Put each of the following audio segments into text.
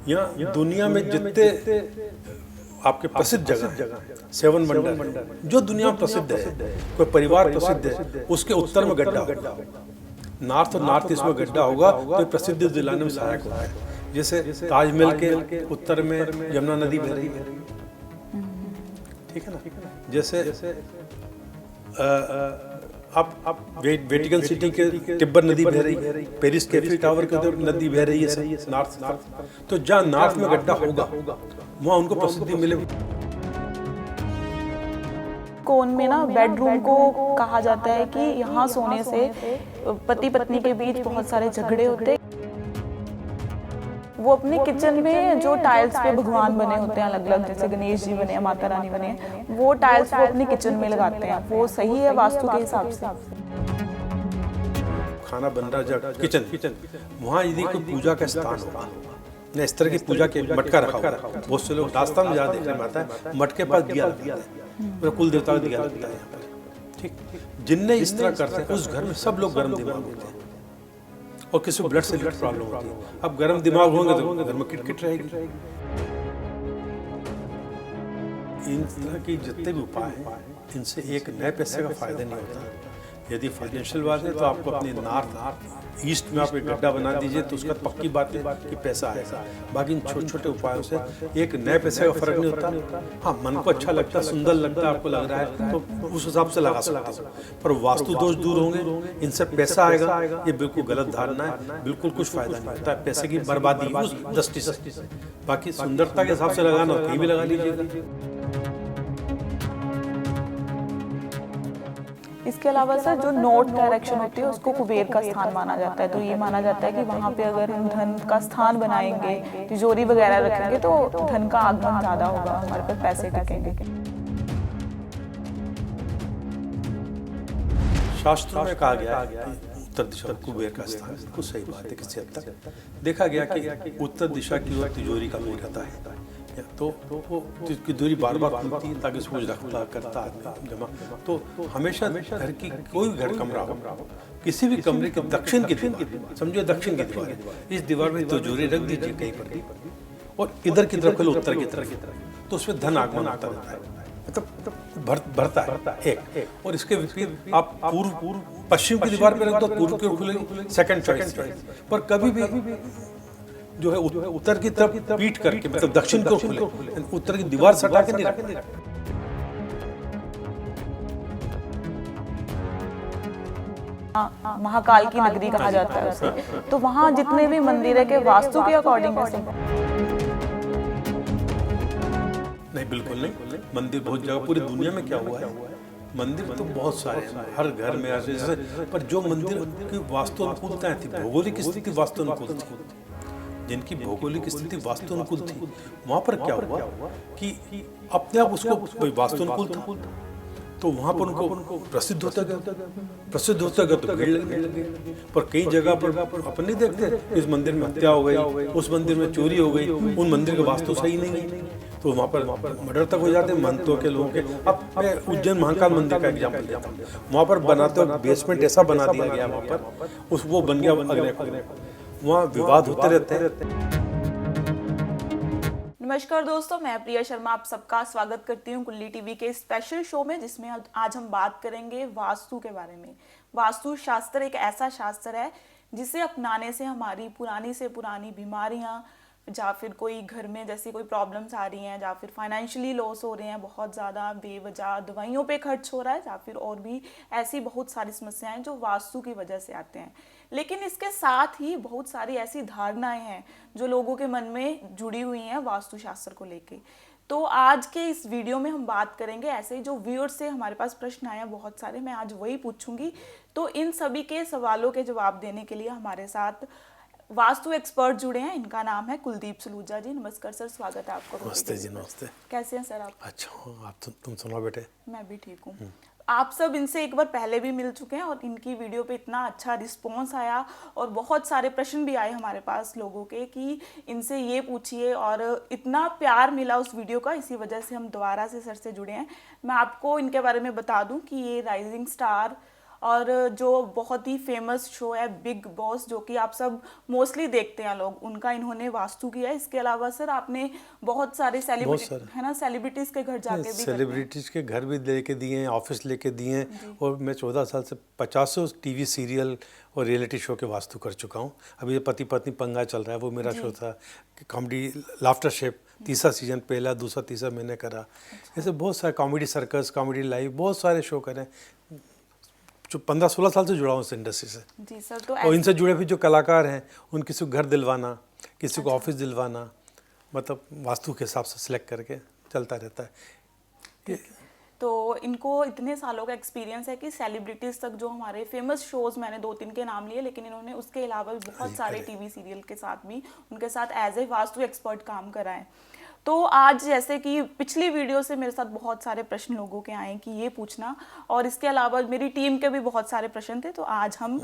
यहाँ दुनिया में जितने आपके प्रसिद्ध जगह सेवन वंडर जो दुनिया में प्रसिद्ध है, कोई परिवार प्रसिद्ध है, उसके उत्तर में गड्ढा होगा, नॉर्थ और नॉर्थ ईस्ट में गड्ढा होगा तो प्रसिद्धि दिलाने में सहायक होता है। जैसे ताजमहल के उत्तर में यमुना नदी बह रही है, ठीक है ना। जैसे आप वेटिकन सिटी के तिब्बत नदी बह रही है, पेरिस के एफिल टावर के उधर नदी बह रही है नॉर्थ। तो जहाँ नॉर्थ में गड्ढा होगा वहाँ उनको प्रसिद्धि मिलेगी। कोन में ना बेडरूम को कहा जाता है कि यहाँ सोने से पति पत्नी के बीच बहुत सारे झगड़े होते हैं। वो अपने किचन में जो टाइल्स पे भगवान बने होते हैं अलग अलग, जैसे गणेश जी बने, माता रानी बने, वो टाइल्स वो अपने किचन में लगाते हैं। वो सही है वास्तु के हिसाब से? खाना बन रहा है किचन, वहाँ यदि कोई पूजा का स्थान होगा न, इस तरह की पूजा के मटका रखा हुआ है। बहुत से लोग रास्ता में ज़्यादा देखने में आता है, मटके पास दिया लगता है, कुल देवता का दिया लगता है यहाँ पर, ठीक। जिनने इस तरह करते हैं उस घर में सब लोग गर्म दिमाग होते हैं और किसी को ब्लड से रिलेटेड प्रॉब्लम होती है। अब गर्म दिमाग होंगे तो घर में किटकिट रहेगी। इन तरह की जितने भी उपाय हैं, इनसे एक नए पैसे का फायदा नहीं होता। यदि फाइनेंशियल बात है तो आपको अपने नॉर्थ ईस्ट में आप एक गड्ढा बना दीजिए तो उसका पक्की बात है कि पैसा आएगा। बाकी इन छोटे छोटे उपायों से एक नए पैसे का फर्क नहीं होता। हाँ, मन को अच्छा लगता है, सुंदर लगता है, आपको लग रहा है तो उस हिसाब से लगा सकते हो, पर वास्तु दोष दूर होंगे, इनसे पैसा आएगा, ये बिल्कुल गलत धारणा है। बिल्कुल कुछ फायदा नहीं होता है, पैसे की बर्बादी उस दृष्टि से। बाकी सुंदरता के हिसाब से लगाना हो कहीं भी लगा लीजिएगा। इसके अलावा सर जो नॉर्थ डायरेक्शन होती है उसको कुबेर का स्थान माना जाता है। तो ये माना जाता है कि वहाँ पे अगर हम धन का स्थान बनाएंगे, तिजोरी वगैरह रखेंगे तो धन का आगमन ज्यादा होगा, हमारे पास पैसे टिकेंगे। शास्त्रों में कहा गया है उत्तर दिशा कुबेर का स्थान, बिल्कुल सही बात है। किसी हद तक देखा गया कि उत्तर दिशा की ओर तिजोरी का मुंह रहता है, तो वो तिजोरी बार बार खुलती है ताकि सूझ रखता करता आदमी जमा। तो हमेशा घर की कोई घर कमरा हो, किसी भी कमरे के दक्षिण की दीवार, समझो दक्षिण की दीवार है, इस दीवार में तिजोरी रख दीजिए कहीं पर भी, और इधर की तरफ खोलो उत्तर की तरफ, तो उसमें धन आगमन आता रहता है, मतलब भरता है एक। और इसके विपरीत आप पूर्व पश्चिम की दीवार पर रख दो, पूर्व की ओर खुलेगी, सेकंड चॉइस। पर कभी भी जो है उत्तर की तरफ पीट करके, मतलब दक्षिण को खुले, उत्तर की दीवार सटा के नहीं रखते। महाकाल की नगरी कहा जाता है उसे, तो वहाँ जितने भी मंदिर है के वास्तु के अकॉर्डिंग ऐसे नहीं, बिल्कुल नहीं। मंदिर बहुत जगह पूरी दुनिया में क्या हुआ है, मंदिर तो बहुत सारे हैं हर घर में ऐसे, पर जो मंदिर की वास्तु अनुकूलता थी, भौगोलिक स्थिति वास्तु अनुकूल थी, जिनकी भौगोलिक स्थिति वास्तु अनुकूल थी, वहाँ पर क्या हुआ कि अपने आप उसको वास्तु अनुकूल था, तो वहाँ पर उनको प्रसिद्ध होता गया तो भीड़ लगने लगी। पर कई जगह पर अपन नहीं देखते, इस मंदिर में हत्या हो गई, उस मंदिर में चोरी हो गई, उन मंदिर का वास्तु सही नहीं है, तो वहाँ पर मर्डर तक हो जाते हैं महंतों के लोगों के। अब मैं उज्जैन महाकाल मंदिर का एग्जाम्पल देता हूँ, वहाँ पर बनाते वक्त बेसमेंट ऐसा बना दिया गया, वहाँ पर वो बन गया अग्नि, वहाँ विवाद होते रहते हैं। नमस्कार दोस्तों, मैं प्रिया शर्मा आप सबका स्वागत करती हूँ कुल्ली टीवी के स्पेशल शो में, जिसमें आज हम बात करेंगे वास्तु के बारे में। वास्तु शास्त्र एक ऐसा शास्त्र है जिसे अपनाने से हमारी पुरानी से पुरानी बीमारियाँ, या फिर कोई घर में जैसी कोई प्रॉब्लम्स आ रही हैं, या फिर फाइनेंशियली लॉस हो रहे हैं, बहुत ज़्यादा बेवजह दवाइयों पे खर्च हो रहा है, या फिर और भी ऐसी बहुत सारी समस्याएं जो वास्तु की वजह से आते हैं। लेकिन इसके साथ ही बहुत सारी ऐसी धारणाएं हैं जो लोगों के मन में जुड़ी हुई हैं वास्तुशास्त्र को लेके। तो आज के इस वीडियो में हम बात करेंगे ऐसे जो व्यूअर्स से हमारे पास प्रश्न आए हैं बहुत सारे, मैं आज वही पूछूंगी। तो इन सभी के सवालों के जवाब देने के लिए हमारे साथ वास्तु एक्सपर्ट जुड़े हैं, इनका नाम है कुलदीप सलूजा जी। नमस्कार सर, स्वागत है आपका। नमस्ते जी, नमस्ते। कैसे हैं सर आप? अच्छा हूँ, आप तुम सुनाओ बेटे? मैं भी ठीक हूँ। आप सब इनसे एक बार पहले भी मिल चुके हैं और इनकी वीडियो पे इतना अच्छा रिस्पॉन्स आया और बहुत सारे प्रश्न भी आए हमारे पास लोगों के कि इनसे ये पूछिए, और इतना प्यार मिला उस वीडियो का, इसी वजह से हम दोबारा से सर से जुड़े हैं। मैं आपको इनके बारे में बता दूं कि ये राइजिंग स्टार और जो बहुत ही फेमस शो है बिग बॉस, जो कि आप सब मोस्टली देखते हैं लोग, उनका इन्होंने वास्तु किया है। इसके अलावा सर आपने बहुत सारे सेलिब्रिटी है ना, सेलिब्रिटीज के घर जाके भी करते हैं। सेलिब्रिटीज़ के घर भी लेके दिए हैं, ऑफिस लेके दिए हैं, और मैं 14 साल से 50 टीवी सीरियल और रियलिटी शो के वास्तु कर चुका हूँ। अभी ये पति पत्नी पंगा चल रहा है, वो मेरा शो था, कॉमेडी लाफ्टर शेप, तीसरा सीजन, पहला दूसरा तीसरा मैंने करा। ऐसे बहुत सारे कॉमेडी सर्कस, कॉमेडी लाइव, बहुत सारे शो करे। जो 15-16 साल से जुड़ा हूँ इस इंडस्ट्री से। जी सर। तो और इनसे जुड़े हुए जो कलाकार हैं, उन किसी को घर दिलवाना, किसी को ऑफिस दिलवाना, मतलब वास्तु के हिसाब से सिलेक्ट करके चलता रहता है। तो इनको इतने सालों का एक्सपीरियंस है कि सेलिब्रिटीज तक, जो हमारे फेमस शोज, मैंने 2-3 के नाम लिए, लेकिन इन्होंने उसके अलावा भी बहुत सारे टीवी सीरियल के साथ भी उनके साथ एज ए वास्तु एक्सपर्ट काम करा है। तो आज जैसे कि पिछली वीडियो से मेरे साथ बहुत सारे प्रश्न लोगों के आए कि ये पूछना, और इसके अलावा मेरी टीम के भी बहुत सारे प्रश्न थे, तो आज हम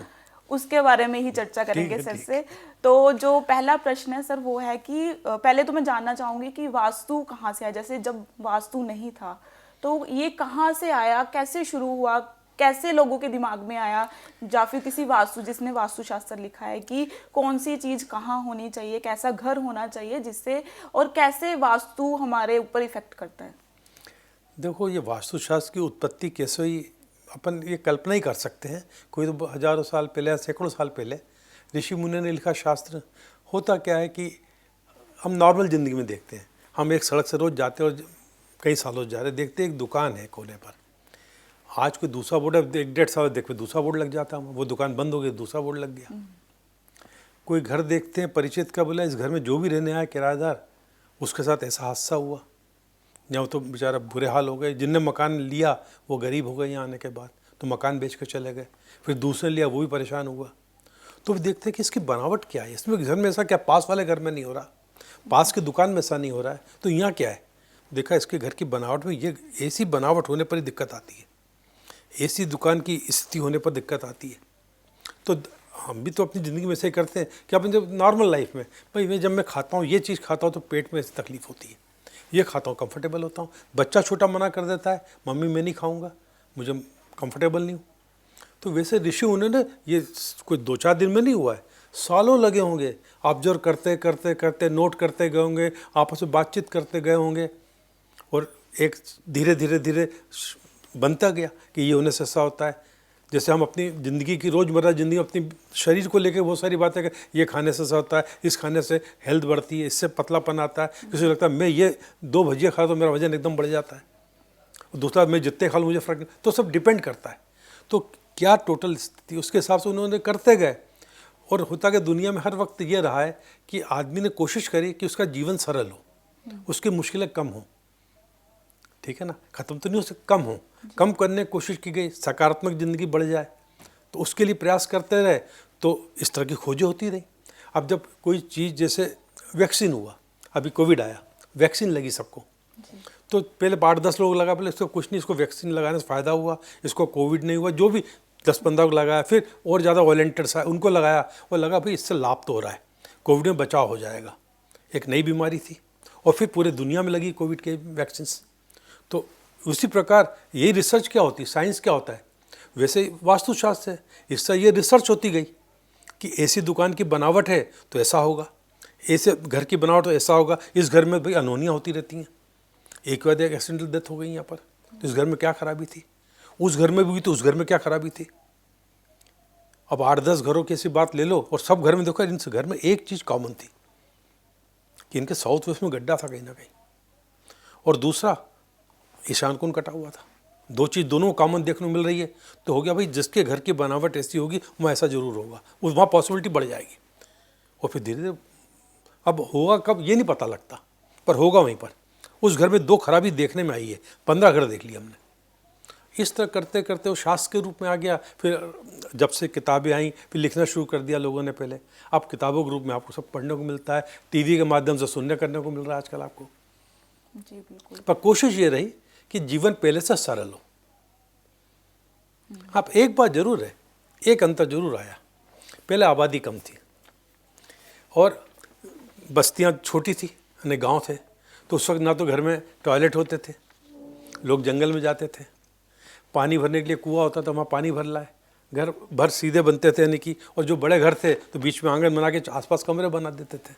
उसके बारे में ही चर्चा करेंगे सर से। तो जो पहला प्रश्न है सर वो है कि पहले तो मैं जानना चाहूंगी कि वास्तु कहाँ से आया। जैसे जब वास्तु नहीं था तो ये कहाँ से आया, कैसे शुरू हुआ, कैसे लोगों के दिमाग में आया, या फिर किसी वास्तु जिसने वास्तुशास्त्र लिखा है कि कौन सी चीज कहाँ होनी चाहिए, कैसा घर होना चाहिए जिससे, और कैसे वास्तु हमारे ऊपर इफेक्ट करता है। देखो, ये वास्तुशास्त्र की उत्पत्ति कैसे हुई अपन ये कल्पना ही कर सकते हैं। कोई तो हजारों साल पहले या सैकड़ों साल पहले ऋषि मुनि ने लिखा शास्त्र। होता क्या है कि हम नॉर्मल ज़िंदगी में देखते हैं, हम एक सड़क से रोज़ जाते हैं और कई सालों से जा रहे, देखते हैं एक दुकान है कोने पर, आज कोई दूसरा बोर्ड है, 1-1.5 साल देखते दूसरा बोर्ड लग जाता है, वो दुकान बंद हो गई, दूसरा बोर्ड लग गया। कोई घर देखते हैं, परिचित का बोला इस घर में जो भी रहने आया किराएदार, उसके साथ ऐसा हादसा हुआ, जब तो बेचारा बुरे हाल हो गए। जिनने मकान लिया वो गरीब हो गए यहाँ आने के बाद, तो मकान बेच कर चले गए। फिर दूसरे लिया, वो भी परेशान हुआ। तो देखते हैं कि इसकी बनावट क्या है, इसमें घर में ऐसा क्या, पास वाले घर में नहीं हो रहा, पास की दुकान में ऐसा नहीं हो रहा है, तो यहाँ क्या है। देखा इसके घर की बनावट में, ये ऐसी बनावट होने पर ही दिक्कत आती है, ऐसी दुकान की स्थिति होने पर दिक्कत आती है। तो हम भी तो अपनी ज़िंदगी में ऐसे ही करते हैं कि अपने जब नॉर्मल लाइफ में, भाई जब मैं खाता हूँ ये चीज़ खाता हूँ तो पेट में ऐसी तकलीफ होती है, ये खाता हूँ कंफर्टेबल होता हूँ। बच्चा छोटा मना कर देता है, मम्मी मैं नहीं खाऊंगा, मुझे कंफर्टेबल नहीं हूँ। तो वैसे ऋषि उन्होंने, ये कोई 2-4 दिन में नहीं हुआ है, सालों लगे होंगे, ऑब्जर्व करते करते करते, नोट करते गए होंगे, आपस में बातचीत करते गए होंगे, और एक धीरे धीरे धीरे बनता गया कि ये होने से ऐसा होता है। जैसे हम अपनी ज़िंदगी की रोज़मर्रा ज़िंदगी, अपनी शरीर को लेकर बहुत सारी बातें, ये खाने से ऐसा होता है, इस खाने से हेल्थ बढ़ती है, इससे पतलापन आता है। किसी को लगता है मैं ये 2 भजिया खा तो मेरा वजन एकदम बढ़ जाता है, दूसरा मैं जितने खा लूँ मुझे फ़र्क नहीं। तो सब डिपेंड करता है, तो क्या टोटल स्थिति, उसके हिसाब से उन्होंने करते गए। और होता कि दुनिया में हर वक्त ये रहा है कि आदमी ने कोशिश करी कि उसका जीवन सरल हो, उसकी मुश्किलें कम हों, ठीक है ना, ख़त्म तो नहीं हो सकती, कम हो, कम करने की कोशिश की गई, सकारात्मक ज़िंदगी बढ़ जाए, तो उसके लिए प्रयास करते रहे, तो इस तरह की खोजें होती रही। अब जब कोई चीज़, जैसे वैक्सीन हुआ, अभी कोविड आया, वैक्सीन लगी सबको, तो पहले 8-10 लोग लगा, पहले इसको कुछ नहीं, इसको वैक्सीन लगाने से फ़ायदा हुआ, इसको कोविड नहीं हुआ, जो भी 10-15 को लगाया, फिर और ज़्यादा वॉलंटियर्स आए, उनको लगाया, और लगा भाई इससे लाभ तो हो रहा है, कोविड में बचाव हो जाएगा। एक नई बीमारी थी, और फिर पूरे दुनिया में लगी कोविड के वैक्सीन। तो उसी प्रकार यही रिसर्च क्या होती है, साइंस क्या होता है, वैसे वास्तुशास्त्र है। इससे ये रिसर्च होती गई कि ऐसी दुकान की बनावट है तो ऐसा होगा, ऐसे घर की बनावट तो ऐसा होगा, इस घर में भाई अनहोनियाँ होती रहती हैं, एक बाद एक एक्सीडेंटल डेथ हो गई यहाँ पर, तो इस घर में क्या खराबी थी, उस घर में भी हुई तो उस घर में क्या खराबी थी। अब 8-10 घरों की ऐसी बात ले लो, और सब घर में देखो, इनसे घर में एक चीज़ कॉमन थी कि इनके साउथ वेस्ट में गड्ढा था कहीं ना कहीं, और दूसरा ईशान कोण कटा हुआ था। 2 चीज़ दोनों कॉमन देखने को मिल रही है, तो हो गया भाई जिसके घर की बनावट ऐसी होगी वहाँ ऐसा जरूर होगा, उस वहाँ पॉसिबिलिटी बढ़ जाएगी। और फिर धीरे धीरे, अब होगा कब ये नहीं पता लगता, पर होगा वहीं पर। उस घर में 2 खराबी देखने में आई है, 15 घर देख लिया हमने। इस तरह करते करते वो शास्त्र के रूप में आ गया। फिर जब से किताबें आई, फिर लिखना शुरू कर दिया लोगों ने पहले। अब किताबों के रूप में आपको सब पढ़ने को मिलता है, टीवी के माध्यम से सुनने करने को मिल रहा है आजकल आपको। जी बिल्कुल। पर कोशिश ये रही कि जीवन पहले से सरल हो। अब एक बात जरूर है, एक अंतर जरूर आया, पहले आबादी कम थी और बस्तियां छोटी थी, यानी गांव थे, तो उस वक्त ना तो घर में टॉयलेट होते थे, लोग जंगल में जाते थे, पानी भरने के लिए कुआं होता था, वहाँ पानी भर लाए, घर भर सीधे बनते थे, यानी कि, और जो बड़े घर थे तो बीच में आंगन बना के आसपास कमरे बना देते थे,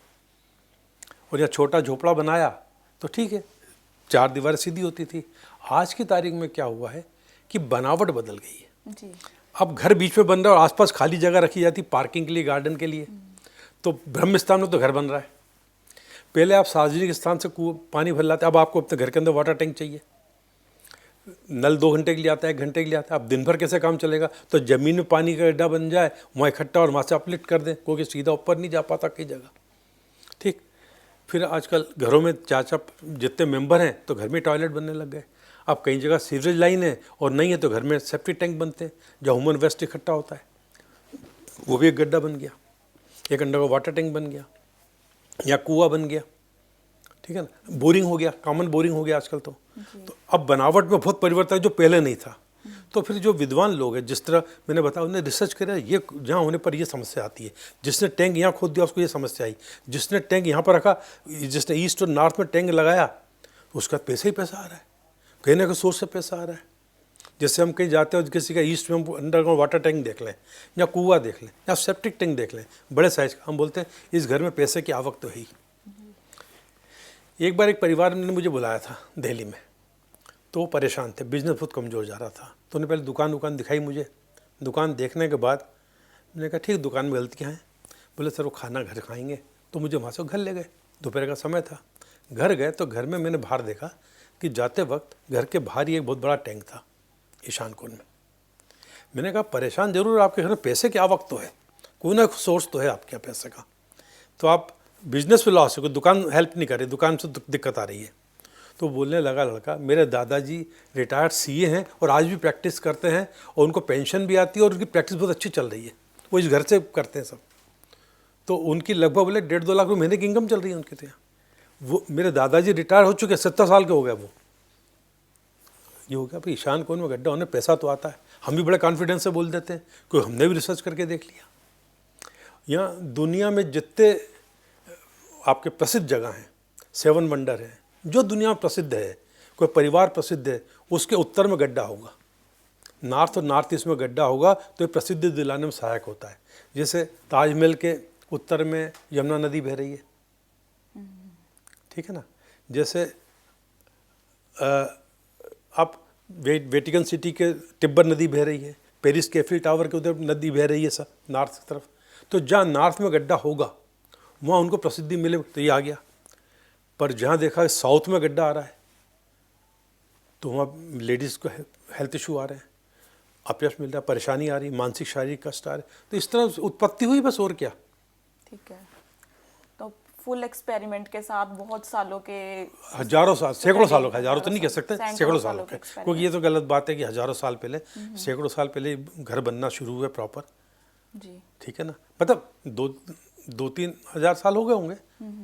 और या छोटा झोपड़ा बनाया तो ठीक है, 4 दीवारें सीधी होती थी। आज की तारीख में क्या हुआ है कि बनावट बदल गई है जी। अब घर बीच में बन रहा है और आसपास खाली जगह रखी जाती पार्किंग के लिए, गार्डन के लिए, तो ब्रह्म स्थान में तो घर बन रहा है। पहले आप सार्वजनिक स्थान से पानी भर लाते, अब आपको अपने घर के अंदर वाटर टैंक चाहिए, नल 2 घंटे के लिए आता है, 1 घंटे के लिए आता है। अब दिन भर कैसे काम चलेगा? तो ज़मीन में पानी का गड्ढा बन जाए, वहाँ इकट्ठा और वहाँ से अपलिफ्ट कर दें, क्योंकि सीधा ऊपर नहीं जा पाता कई जगह। ठीक, फिर आजकल घरों में 4 जितने मेंबर हैं तो घर में टॉयलेट बनने लग गए। अब कई जगह सीवरेज लाइन है और नहीं है तो घर में सेप्टिक टैंक बनते हैं जहाँ ह्यूमन वेस्ट इकट्ठा होता है, वो भी एक गड्ढा बन गया, एक अंडर का वाटर टैंक बन गया या कुआं बन गया। ठीक है ना, बोरिंग हो गया, कॉमन बोरिंग हो गया आजकल। तो अब बनावट में बहुत परिवर्तन है जो पहले नहीं था। तो फिर जो विद्वान लोग हैं, जिस तरह मैंने बताया, उन्हें रिसर्च करा, ये जहाँ होने पर ये समस्या आती है। जिसने टैंक यहाँ खोद दिया उसको ये समस्या आई, जिसने टैंक यहाँ पर रखा, जिसने ईस्ट और नॉर्थ में टैंक लगाया उसका पैसा ही पैसा आ रहा है, कहीं ना कहीं सोर्स से पैसा आ रहा है। जैसे हम कहीं जाते हैं, किसी का ईस्ट में हम अंडरग्राउंड वाटर टैंक देख लें या कुआं देख लें या सेप्टिक टैंक देख लें बड़े साइज का, हम बोलते हैं इस घर में पैसे की आवक तो है ही। एक बार एक परिवार ने मुझे बुलाया था दिल्ली में, तो वो परेशान थे, बिजनेस बहुत कमज़ोर जा रहा था। तो उन्हें पहले दुकान दिखाई मुझे। दुकान देखने के बाद मैंने कहा ठीक, दुकान में गलतियाँ हैं। बोले सर वो खाना घर खाएंगे, तो मुझे वहाँ से घर ले गए। दोपहर का समय था, घर गए तो घर में मैंने बाहर देखा कि जाते वक्त घर के बाहर ही एक बहुत बड़ा टैंक था ईशान कोण में। मैंने कहा परेशान जरूर, आपके घर में पैसे की आवक तो है, कोई ना सोर्स तो है आपके यहाँ पैसे का, तो आप बिजनेस में लॉस है, दुकान हेल्प नहीं कर रही, दुकान से दिक्कत आ रही है। तो बोलने लगा लड़का, मेरे दादाजी रिटायर्ड सीए हैं और आज भी प्रैक्टिस करते हैं और उनको पेंशन भी आती है और उनकी प्रैक्टिस बहुत अच्छी चल रही है, वो इस घर से करते हैं सब। तो उनकी लगभग बोले 1.5-2 लाख रुपये महीने की इनकम चल रही है उनके। तो वो मेरे दादाजी रिटायर हो चुके, 70 साल के हो गए वो। ये हो गया भाई, ईशान कोण में गड्ढा होने पैसा तो आता है। हम भी बड़े कॉन्फिडेंस से बोल देते हैं, क्योंकि हमने भी रिसर्च करके देख लिया। यहाँ दुनिया में जितने आपके प्रसिद्ध जगह हैं, 7 वंडर है, जो दुनिया में प्रसिद्ध है, कोई परिवार प्रसिद्ध है, उसके उत्तर में गड्ढा होगा, नॉर्थ और नॉर्थ ईस्ट में गड्ढा होगा, तो ये प्रसिद्धि दिलाने में सहायक होता है। जैसे ताजमहल के उत्तर में यमुना नदी बह रही है, ठीक है ना। जैसे आप वेटिकन सिटी के तिब्बत नदी बह रही है, पेरिस के एफिल टावर के उधर नदी बह रही है सब नॉर्थ की तरफ। तो जहाँ नॉर्थ में गड्ढा होगा वहाँ उनको प्रसिद्धि मिले, तो ये आ गया। पर जहाँ देखा साउथ में गड्ढा आ रहा है तो वहाँ लेडीज़ को हेल्थ इशू आ रहे हैं, अपयश मिल रहा है, परेशानी आ रही, मानसिक शारीरिक कष्ट आ रहे। तो इस तरह उत्पत्ति हुई बस, और क्या। ठीक है, तो फुल एक्सपेरिमेंट के साथ बहुत सालों के, हजारों साल, सैकड़ों सालों का, हजारों तो नहीं कह सकते, सैकड़ों सालों के, क्योंकि ये तो गलत बात है कि हजारों साल पहले, सैकड़ों साल पहले घर बनना शुरू हुए प्रॉपर। जी ठीक है ना, मतलब 2-3 हजार साल हो गए होंगे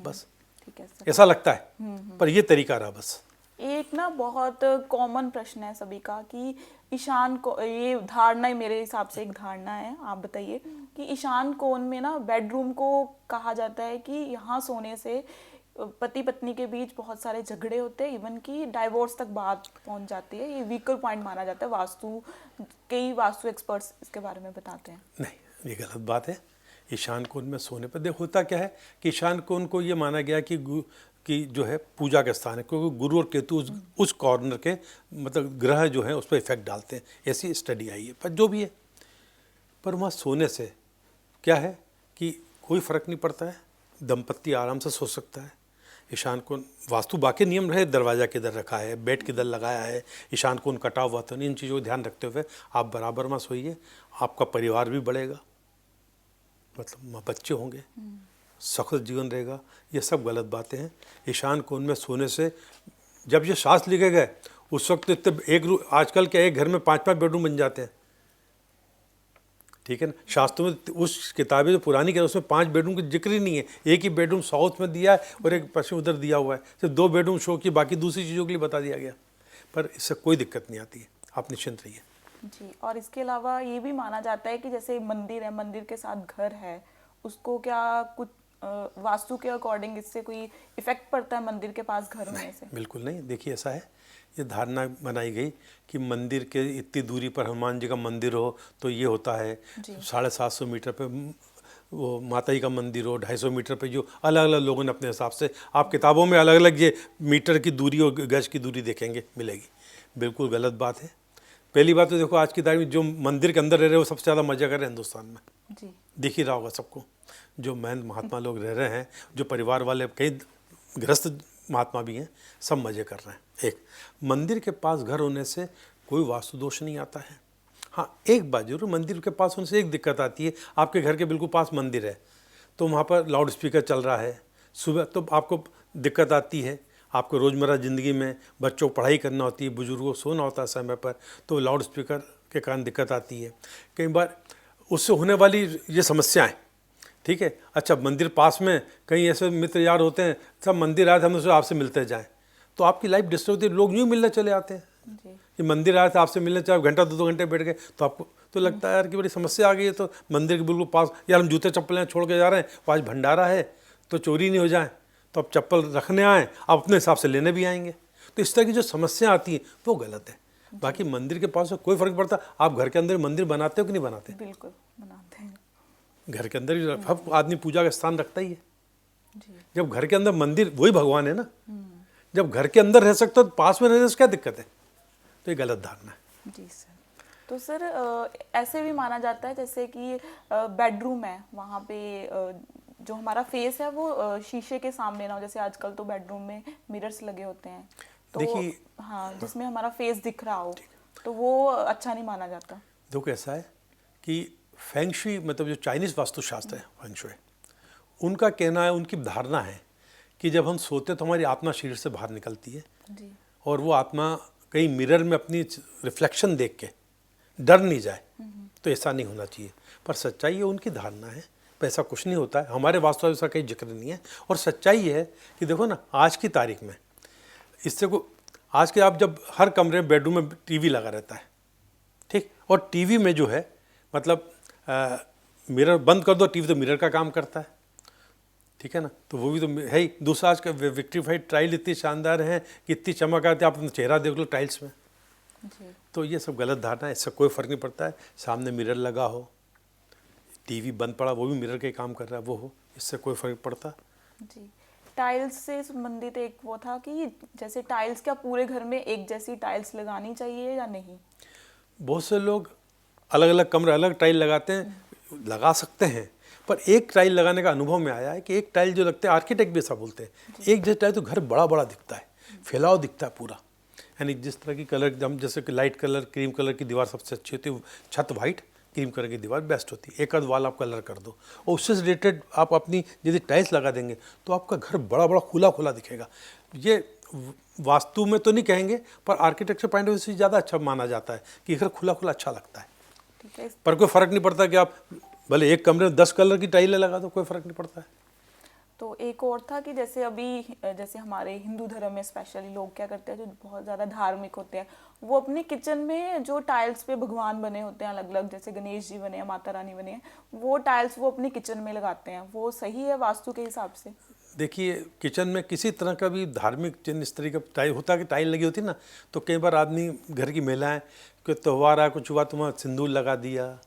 बस, ठीक है सर। ऐसा लगता है। पर ये तरीका रहा बस। एक ना बहुत कॉमन प्रश्न है सभी का कि ईशान को, ये धारणा ही मेरे हिसाब से एक धारणा है, आप बताइए, कि ईशान कोण में ना बेडरूम को कहा जाता है कि यहाँ सोने से पति पत्नी के बीच बहुत सारे झगड़े होते हैं, इवन कि डाइवोर्स तक बात पहुंच जाती है। ये वीकर पॉइंट माना जाता है वास्तु, कई वास्तु एक्सपर्ट्स इसके बारे में बताते हैं। नहीं, ये गलत बात है। ईशान कोण में सोने पर देख, होता क्या है कि ईशान कोण को ये माना गया कि जो है पूजा का स्थान है, क्योंकि गुरु और केतु उस कॉर्नर के मतलब ग्रह जो है उस पर इफेक्ट डालते हैं, ऐसी स्टडी आई है। पर जो भी है, पर वहाँ सोने से क्या है कि कोई फर्क नहीं पड़ता है, दंपत्ति आराम से सो सकता है। ईशान कोण वास्तु बाकी नियम रहे, दरवाज़ा किधर रखा है, बेड किधर लगाया है, ईशान कोण कटा हुआ तो नहीं, इन चीज़ों को ध्यान रखते हुए आप बराबर वहाँ सोइए, आपका परिवार भी बढ़ेगा, मतलब बच्चे होंगे, सखत जीवन रहेगा। ये सब गलत बातें हैं। ईशान कोण में सोने से जब ये शास्त्र लिखे गए उस वक्त इतने आजकल के एक घर में 5-5 बेडरूम बन जाते हैं, ठीक है ना। शास्त्रों में उस किताबें जो पुरानी है उसमें 5 बेडरूम की जिक्र ही नहीं है। एक ही बेडरूम साउथ में दिया है और एक पश्चिम उधर दिया हुआ है, सिर्फ 2 बेडरूम शो की, बाकी दूसरी चीज़ों के लिए बता दिया गया। पर इससे कोई दिक्कत नहीं आती है, आप निश्चिंत रहिए। जी, और इसके अलावा ये भी माना जाता है कि जैसे मंदिर है, मंदिर के साथ घर है, उसको क्या कुछ वास्तु के अकॉर्डिंग इससे कोई इफेक्ट पड़ता है मंदिर के पास घर होने से? बिल्कुल नहीं। देखिए ऐसा है, ये धारणा बनाई गई कि मंदिर के इतनी दूरी पर हनुमान जी का मंदिर हो तो ये होता है, 750 मीटर पे वो माता जी का मंदिर हो, 250 मीटर पे, जो अलग अलग लोगों ने अपने हिसाब से, आप किताबों में अलग अलग ये मीटर की दूरी और गज की दूरी देखेंगे, मिलेगी। बिल्कुल गलत बात है। पहली बात तो देखो, आज की तारीख में जो मंदिर के अंदर रह रहे हैं वो सबसे ज़्यादा मजा कर रहे हैं हिंदुस्तान में, जी। दिख ही रहा होगा सबको। जो महंत महात्मा लोग रह रहे हैं, जो परिवार वाले, कई गृहस्थ महात्मा भी हैं, सब मज़े कर रहे हैं। एक मंदिर के पास घर होने से कोई वास्तु दोष नहीं आता है। हाँ, एक बात जरूर, मंदिर के पास होने से एक दिक्कत आती है, आपके घर के बिल्कुल पास मंदिर है तो वहाँ पर लाउड स्पीकर चल रहा है सुबह, तो आपको दिक्कत आती है। आपको रोज़मर्रा ज़िंदगी में बच्चों को पढ़ाई करना होती है, बुजुर्गों को सोना होता है समय पर, तो लाउड स्पीकर के कारण दिक्कत आती है। कई बार उससे होने वाली ये समस्याएं, ठीक है। अच्छा, मंदिर पास में, कई ऐसे मित्र यार होते हैं, सब मंदिर आए थे, हम उससे आपसे मिलते जाएं, तो आपकी लाइफ डिस्टर्ब होती है। लोग यूँ मिलने चले आते हैं कि मंदिर आए थे आपसे मिलने, चाहे घंटा 2-2 घंटे बैठ गए, तो आपको तो लगता है यार कि बड़ी समस्या आ गई है। तो मंदिर के बिल्कुल पास, यार हम जूते चप्पलें छोड़ के जा रहे हैं, आज भंडारा है तो चोरी नहीं हो जाए, तो आप चप्पल रखने आए, आप अपने हिसाब से लेने भी आएंगे। तो इस तरह की जो समस्या आती है वो गलत है। बाकी मंदिर के पास कोई फर्क पड़ता। आप घर के अंदर मंदिर बनाते हो कि नहीं बनाते? बिल्कुल बनाते हैं। घर के अंदर ही हर आदमी पूजा का स्थान रखता ही है। जब घर के अंदर मंदिर, वही भगवान है ना, जब घर के अंदर रह सकते हो तो पास में रहने से क्या दिक्कत है? तो ये गलत धारणा है। जी सर। तो सर ऐसे भी माना जाता है जैसे कि बेडरूम है, वहाँ पे जो हमारा फेस है वो शीशे के सामने ना हो, जैसे आजकल तो बेडरूम में मिरर्स लगे होते हैं, तो देखिए, हाँ, जिसमें हमारा फेस दिख रहा हो, तो वो अच्छा नहीं माना जाता। देखो ऐसा है कि फेंग शुई, मतलब जो चाइनीज़ वास्तुशास्त्र है फेंग शुई, उनका कहना है, उनकी धारणा है कि जब हम सोते तो हमारी आत्मा शरीर से बाहर निकलती है जी। और वो आत्मा कहीं मिरर में अपनी रिफ्लेक्शन देख के डर नहीं जाए, तो ऐसा नहीं होना चाहिए। पर सच्चाई ये उनकी धारणा है, पर ऐसा कुछ नहीं होता है। हमारे वास्तव में ऐसा कहीं जिक्र नहीं है। और सच्चाई ये है कि देखो ना, आज की तारीख में इससे को, आज के आप जब हर कमरे में, बेडरूम में टीवी लगा रहता है, ठीक, और टीवी में जो है, मतलब मिरर बंद कर दो, टीवी तो मिरर का काम करता है, ठीक है ना, तो वो भी तो है ही। दूसरा, आज का विक्ट्रीफाइड टाइल इतनी शानदार है कि इतनी चमक आती है, आप अपना चेहरा देख लो टाइल्स में। जी। तो ये सब गलत धारणा है, इससे कोई फ़र्क नहीं पड़ता है। सामने मिरर लगा हो, टीवी बंद पड़ा, वो भी मिरर का ही काम कर रहा है, वो हो, इससे कोई फ़र्क पड़ता। जी। टाइल्स से संबंधित एक वो था कि जैसे टाइल्स, क्या पूरे घर में एक जैसी टाइल्स लगानी चाहिए या नहीं? बहुत से लोग अलग अलग कमरे अलग टाइल लगाते हैं, लगा सकते हैं, पर एक टाइल लगाने का अनुभव में आया है कि एक टाइल जो लगते हैं, आर्किटेक्ट भी ऐसा बोलते हैं, एक जैसे टाइल तो घर बड़ा बड़ा दिखता है, फैलाव दिखता है पूरा। यानी जिस तरह की कलर, हम जैसे कि लाइट कलर, क्रीम कलर की दीवार सबसे अच्छी होती है, छत वाइट, क्रीम कलर की दीवार बेस्ट होती है। एक आध वाल आप कलर कर दो और उससे रिलेटेड आप अपनी यदि टाइल्स लगा देंगे तो आपका घर बड़ा बड़ा खुला खुला दिखेगा। ये वास्तु में तो नहीं कहेंगे, पर आर्किटेक्चर पॉइंट ऑफ व्यू से ज़्यादा अच्छा माना जाता है कि घर खुला खुला अच्छा लगता है। ठीक है। पर कोई फ़र्क नहीं पड़ता कि आप भले एक कमरे में 10 कलर की टाइलें लगा दो, कोई फ़र्क नहीं पड़ता है। तो एक और था कि जैसे अभी, जैसे हमारे हिंदू धर्म में स्पेशली लोग क्या करते हैं, जो बहुत ज़्यादा धार्मिक होते हैं, वो अपने किचन में जो टाइल्स पे भगवान बने होते हैं अलग अलग, जैसे गणेश जी बने हैं, माता रानी बने हैं, वो टाइल्स वो अपने किचन में लगाते हैं, वो सही है वास्तु के हिसाब से? देखिए, किचन में किसी तरह का भी धार्मिक चिन्ह इस तरीके का टाइल होता है कि टाइल लगी होती है ना, तो कई बार आदमी, घर की महिलाएं, कोई त्यौहार आया, कुछ हुआ, तुम्हारा सिंदूर लगा दिया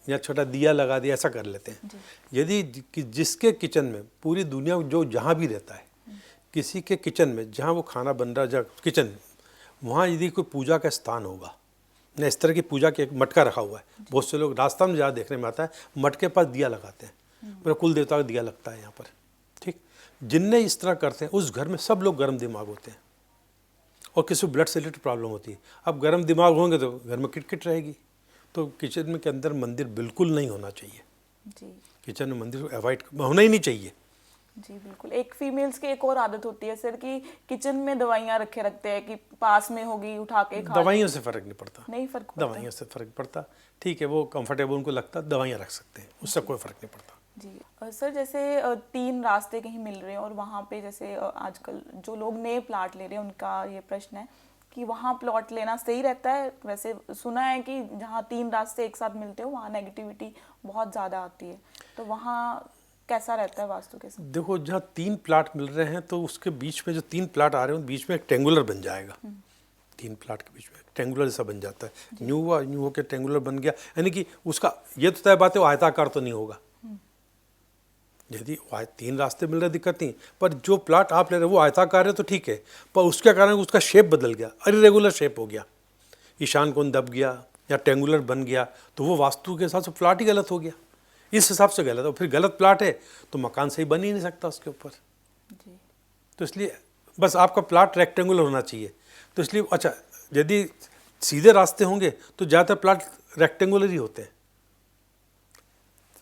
या छोटा दिया लगा दिया, ऐसा कर लेते हैं। यदि जिसके किचन में, पूरी दुनिया जो जहाँ भी रहता है, किसी के किचन में जहाँ वो खाना बन रहा है, किचन, वहाँ यदि कोई पूजा का स्थान होगा ना, इस तरह की पूजा के एक मटका रखा हुआ है, बहुत से लोग रास्ता में ज़्यादा देखने में आता है, मटके पास दिया लगाते हैं, मेरा कुल देवता का दिया लगता है यहाँ पर, ठीक। जिनने इस तरह करते हैं उस घर में सब लोग गर्म दिमाग होते हैं और किसी को ब्लड से रिलेटेड प्रॉब्लम होती है। अब गर्म दिमाग होंगे तो घर में किटकिट रहेगी। तो किचन में के अंदर मंदिर बिल्कुल नहीं होना चाहिए। जी। किचन में मंदिर अवॉइड होना ही नहीं चाहिए। जी बिल्कुल। एक फीमेल्स की एक और आदत होती है सर कि किचन में दवाइयाँ रखते हैं कि पास में होगी, उठा के खा दवाइयों से फ़र्क नहीं पड़ता, नहीं फर्क पड़ता। दवाइयों से फ़र्क पड़ता, ठीक है, वो कंफर्टेबल उनको लगता, दवाइयाँ रख सकते हैं, उससे कोई फ़र्क नहीं पड़ता। जी सर, जैसे 3 रास्ते कहीं मिल रहे हैं और वहाँ पे जैसे आजकल जो लोग नए प्लाट ले रहे हैं उनका ये प्रश्न है कि वहाँ प्लॉट लेना सही रहता है? वैसे सुना है कि जहाँ 3 रास्ते एक साथ मिलते हो वहाँ नेगेटिविटी बहुत ज़्यादा आती है, तो वहाँ कैसा रहता है वास्तु के साथ? देखो, जहाँ 3 प्लाट मिल रहे हैं तो उसके बीच में जो 3 प्लाट आ रहे हैं बीच में एक ट्रेंगुलर बन जाएगा। 3 प्लाट के बीच में ट्रेंगुलर जैसा बन जाता है, न्यू होकर ट्रेंगुलर बन गया, यानी कि उसका ये तो तय बात है वो आयताकार तो नहीं होगा। यदि 3 रास्ते मिल रहे दिक्कत नहीं, पर जो प्लाट आप ले रहे हो वो आयताकार है तो ठीक है, पर उसके कारण उसका शेप बदल गया, इरेगुलर शेप हो गया, ईशान कोण दब गया या ट्रेंगुलर बन गया, तो वो वास्तु के हिसाब से प्लाट ही गलत हो गया। इस हिसाब से गलत है, और फिर गलत प्लाट है तो मकान सही बन ही नहीं सकता उसके ऊपर। तो इसलिए बस आपका प्लाट रेक्टेंगुलर होना चाहिए। तो इसलिए अच्छा, यदि सीधे रास्ते होंगे तो ज़्यादातर प्लाट रेक्टेंगुलर ही होते हैं,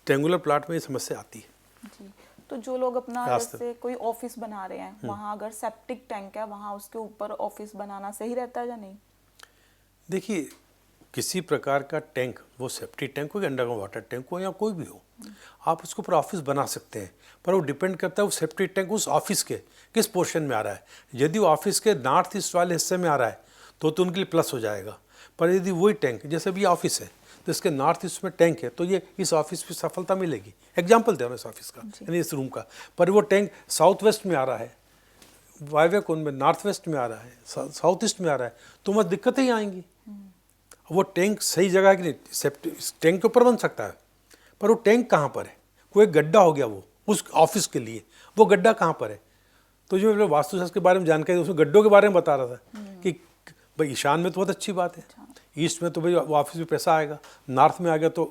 ट्रेंगुलर प्लाट में ये समस्या आती है। जी, तो जो लोग अपना जैसे कोई ऑफिस बना रहे हैं, वहाँ अगर सेप्टिक टैंक है, वहाँ उसके ऊपर ऑफिस बनाना सही रहता है या नहीं? देखिए, किसी प्रकार का टैंक, वो सेप्टिक टैंक हो या अंडरग्राउंड वाटर टैंक हो या कोई भी हो, आप उसके ऊपर ऑफिस बना सकते हैं, पर वो डिपेंड करता है वो सेप्टिक टैंक उस ऑफिस के किस पोर्शन में आ रहा है। यदि वो ऑफिस के नॉर्थ ईस्ट वाले हिस्से में आ रहा है तो उनके लिए प्लस हो जाएगा, पर यदि वही टैंक, जैसे भी ऑफिस है तो इसके नॉर्थ ईस्ट में टैंक है तो ये इस ऑफिस में सफलता मिलेगी। एग्जाम्पल दे रहा हूँ इस ऑफिस का, यानी इस रूम का, पर वो टैंक साउथ वेस्ट में आ रहा है, वायव्य कोण में नॉर्थ वेस्ट में आ रहा है, साउथ ईस्ट में आ रहा है, तो वहाँ दिक्कतें ही आएंगी। वो टैंक सही जगह की नहीं, सेप्टिक टैंक के ऊपर बन सकता है, पर वो टैंक कहाँ पर है? कोई एक गड्ढा हो गया वो उस ऑफिस के लिए, वो गड्ढा कहाँ पर है? तो जो मैं वास्तुशास्त्र के बारे में जानकारी, उसमें गड्ढों के बारे में बता रहा था कि भाई ईशान में तो बहुत अच्छी बात है, ईस्ट में तो भाई वो ऑफिस में पैसा आएगा, नॉर्थ में आ गया तो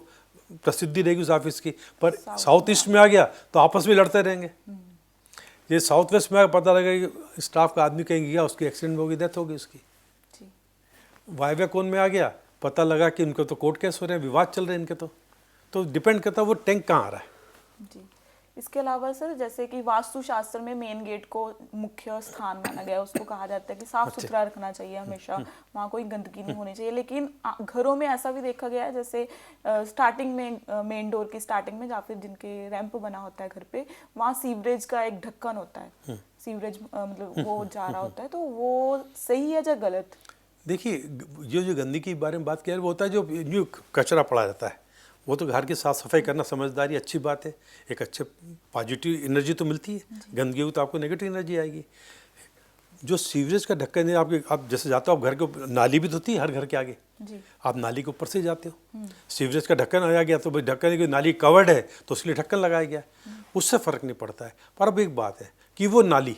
प्रसिद्धि रहेगी उस ऑफिस की, पर साउथ ईस्ट में आ गया तो आपस में लड़ते रहेंगे। ये साउथ वेस्ट में पता लगा कि स्टाफ का आदमी कहीं गया, उसकी एक्सीडेंट में होगी, डेथ होगी उसकी। वायव्य कोण में आ गया, पता लगा कि उनको तो कोर्ट केस हो रहे हैं, विवाद चल रहे हैं इनके, तो डिपेंड करता है वो टैंक कहाँ आ रहा है। जी, इसके अलावा सर जैसे कि वास्तु शास्त्र में मेन गेट को मुख्य स्थान माना गया है, उसको कहा जाता है कि साफ सुथरा रखना चाहिए हमेशा, वहाँ कोई गंदगी नहीं होनी चाहिए। लेकिन घरों में ऐसा भी देखा गया है, जैसे स्टार्टिंग में मेन डोर की स्टार्टिंग में या फिर जिनके रैंप बना होता है घर पे, वहाँ सीवरेज का एक ढक्कन होता है, सीवरेज मतलब वो जा रहा होता है, तो वो सही है या गलत? देखिए, जो गंदगी के बारे में बात किया वो होता है जो कचरा पड़ा रहता है, वो तो घर की साफ़ सफाई करना समझदारी अच्छी बात है, एक अच्छे पॉजिटिव एनर्जी तो मिलती है, गंदगी हो तो आपको नेगेटिव एनर्जी आएगी। जो सीवरेज का ढक्कन है आपके, आप जैसे जाते हो आप घर के, नाली भी तो होती है हर घर के आगे, आप नाली के ऊपर से जाते हो, सीवरेज का ढक्कन आ गया तो भाई ढक्कन की नाली कवर्ड है तो उसके लिए ढक्कन लगाया गया, उससे फ़र्क नहीं पड़ता है। पर अब एक बात है कि वो नाली,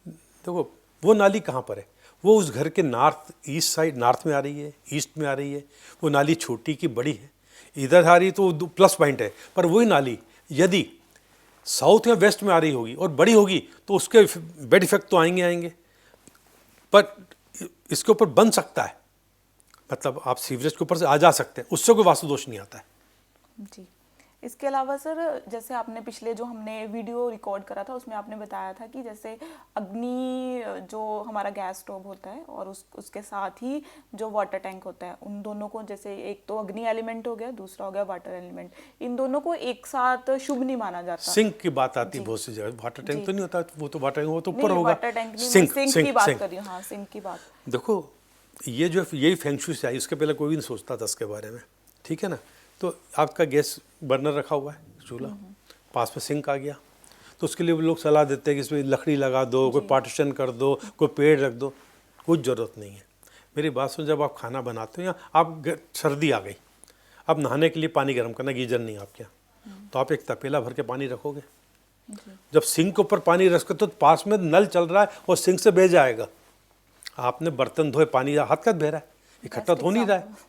देखो वो नाली कहाँ पर है, वो उस घर के नॉर्थ ईस्ट साइड, नॉर्थ में आ रही है, ईस्ट में आ रही है, वो नाली छोटी की बड़ी है, इधर आ रही है तो प्लस पॉइंट है, पर वही नाली यदि साउथ या वेस्ट में आ रही होगी और बड़ी होगी तो उसके बैड इफेक्ट तो आएंगे, पर इसके ऊपर बन सकता है, मतलब आप सीवरेज के ऊपर से आ जा सकते हैं, उससे कोई वास्तु दोष नहीं आता है। जी, इसके अलावा सर जैसे आपने पिछले जो हमने वीडियो रिकॉर्ड करा था उसमें आपने बताया था कि जैसे अग्नि जो हमारा गैस स्टोव होता है और उसके साथ ही जो वाटर टैंक होता है, उन दोनों को, जैसे एक तो अग्नि एलिमेंट हो गया, दूसरा हो गया वाटर एलिमेंट, इन दोनों को एक साथ शुभ नहीं माना जाता। सिंक की बात आती है बहुत सी जगह, वाटर टैंक तो नहीं होता, वो तो वाटर वो तो ऊपर नहीं, होगा, वाटर टैंक नहीं, सिंक की बात कर रही हूँ। हाँ, सिंक की बात। देखो, ये जो यही फेंगशुई से आई, उसके पहले कोई भी नहीं सोचता था इसके बारे में, ठीक है ना। तो आपका गैस बर्नर रखा हुआ है, चूल्हा, पास में सिंक आ गया, तो उसके लिए लोग सलाह देते हैं कि इसमें लकड़ी लगा दो, कोई पार्टीशन कर दो, कोई पेड़ रख दो, कुछ ज़रूरत नहीं है। मेरी बात सुन, जब आप खाना बनाते हो या आप सर्दी आ गई, अब नहाने के लिए पानी गर्म करना, गीजर नहीं आपके यहाँ, तो आप एक तपेला भर के पानी रखोगे, जब सिंक के ऊपर पानी रखते तो पास में नल चल रहा है और सिंक से बह जाएगा, आपने बर्तन धोए, पानी हाथ का बह रहा है, इकट्ठा तो हो नहीं रहा है,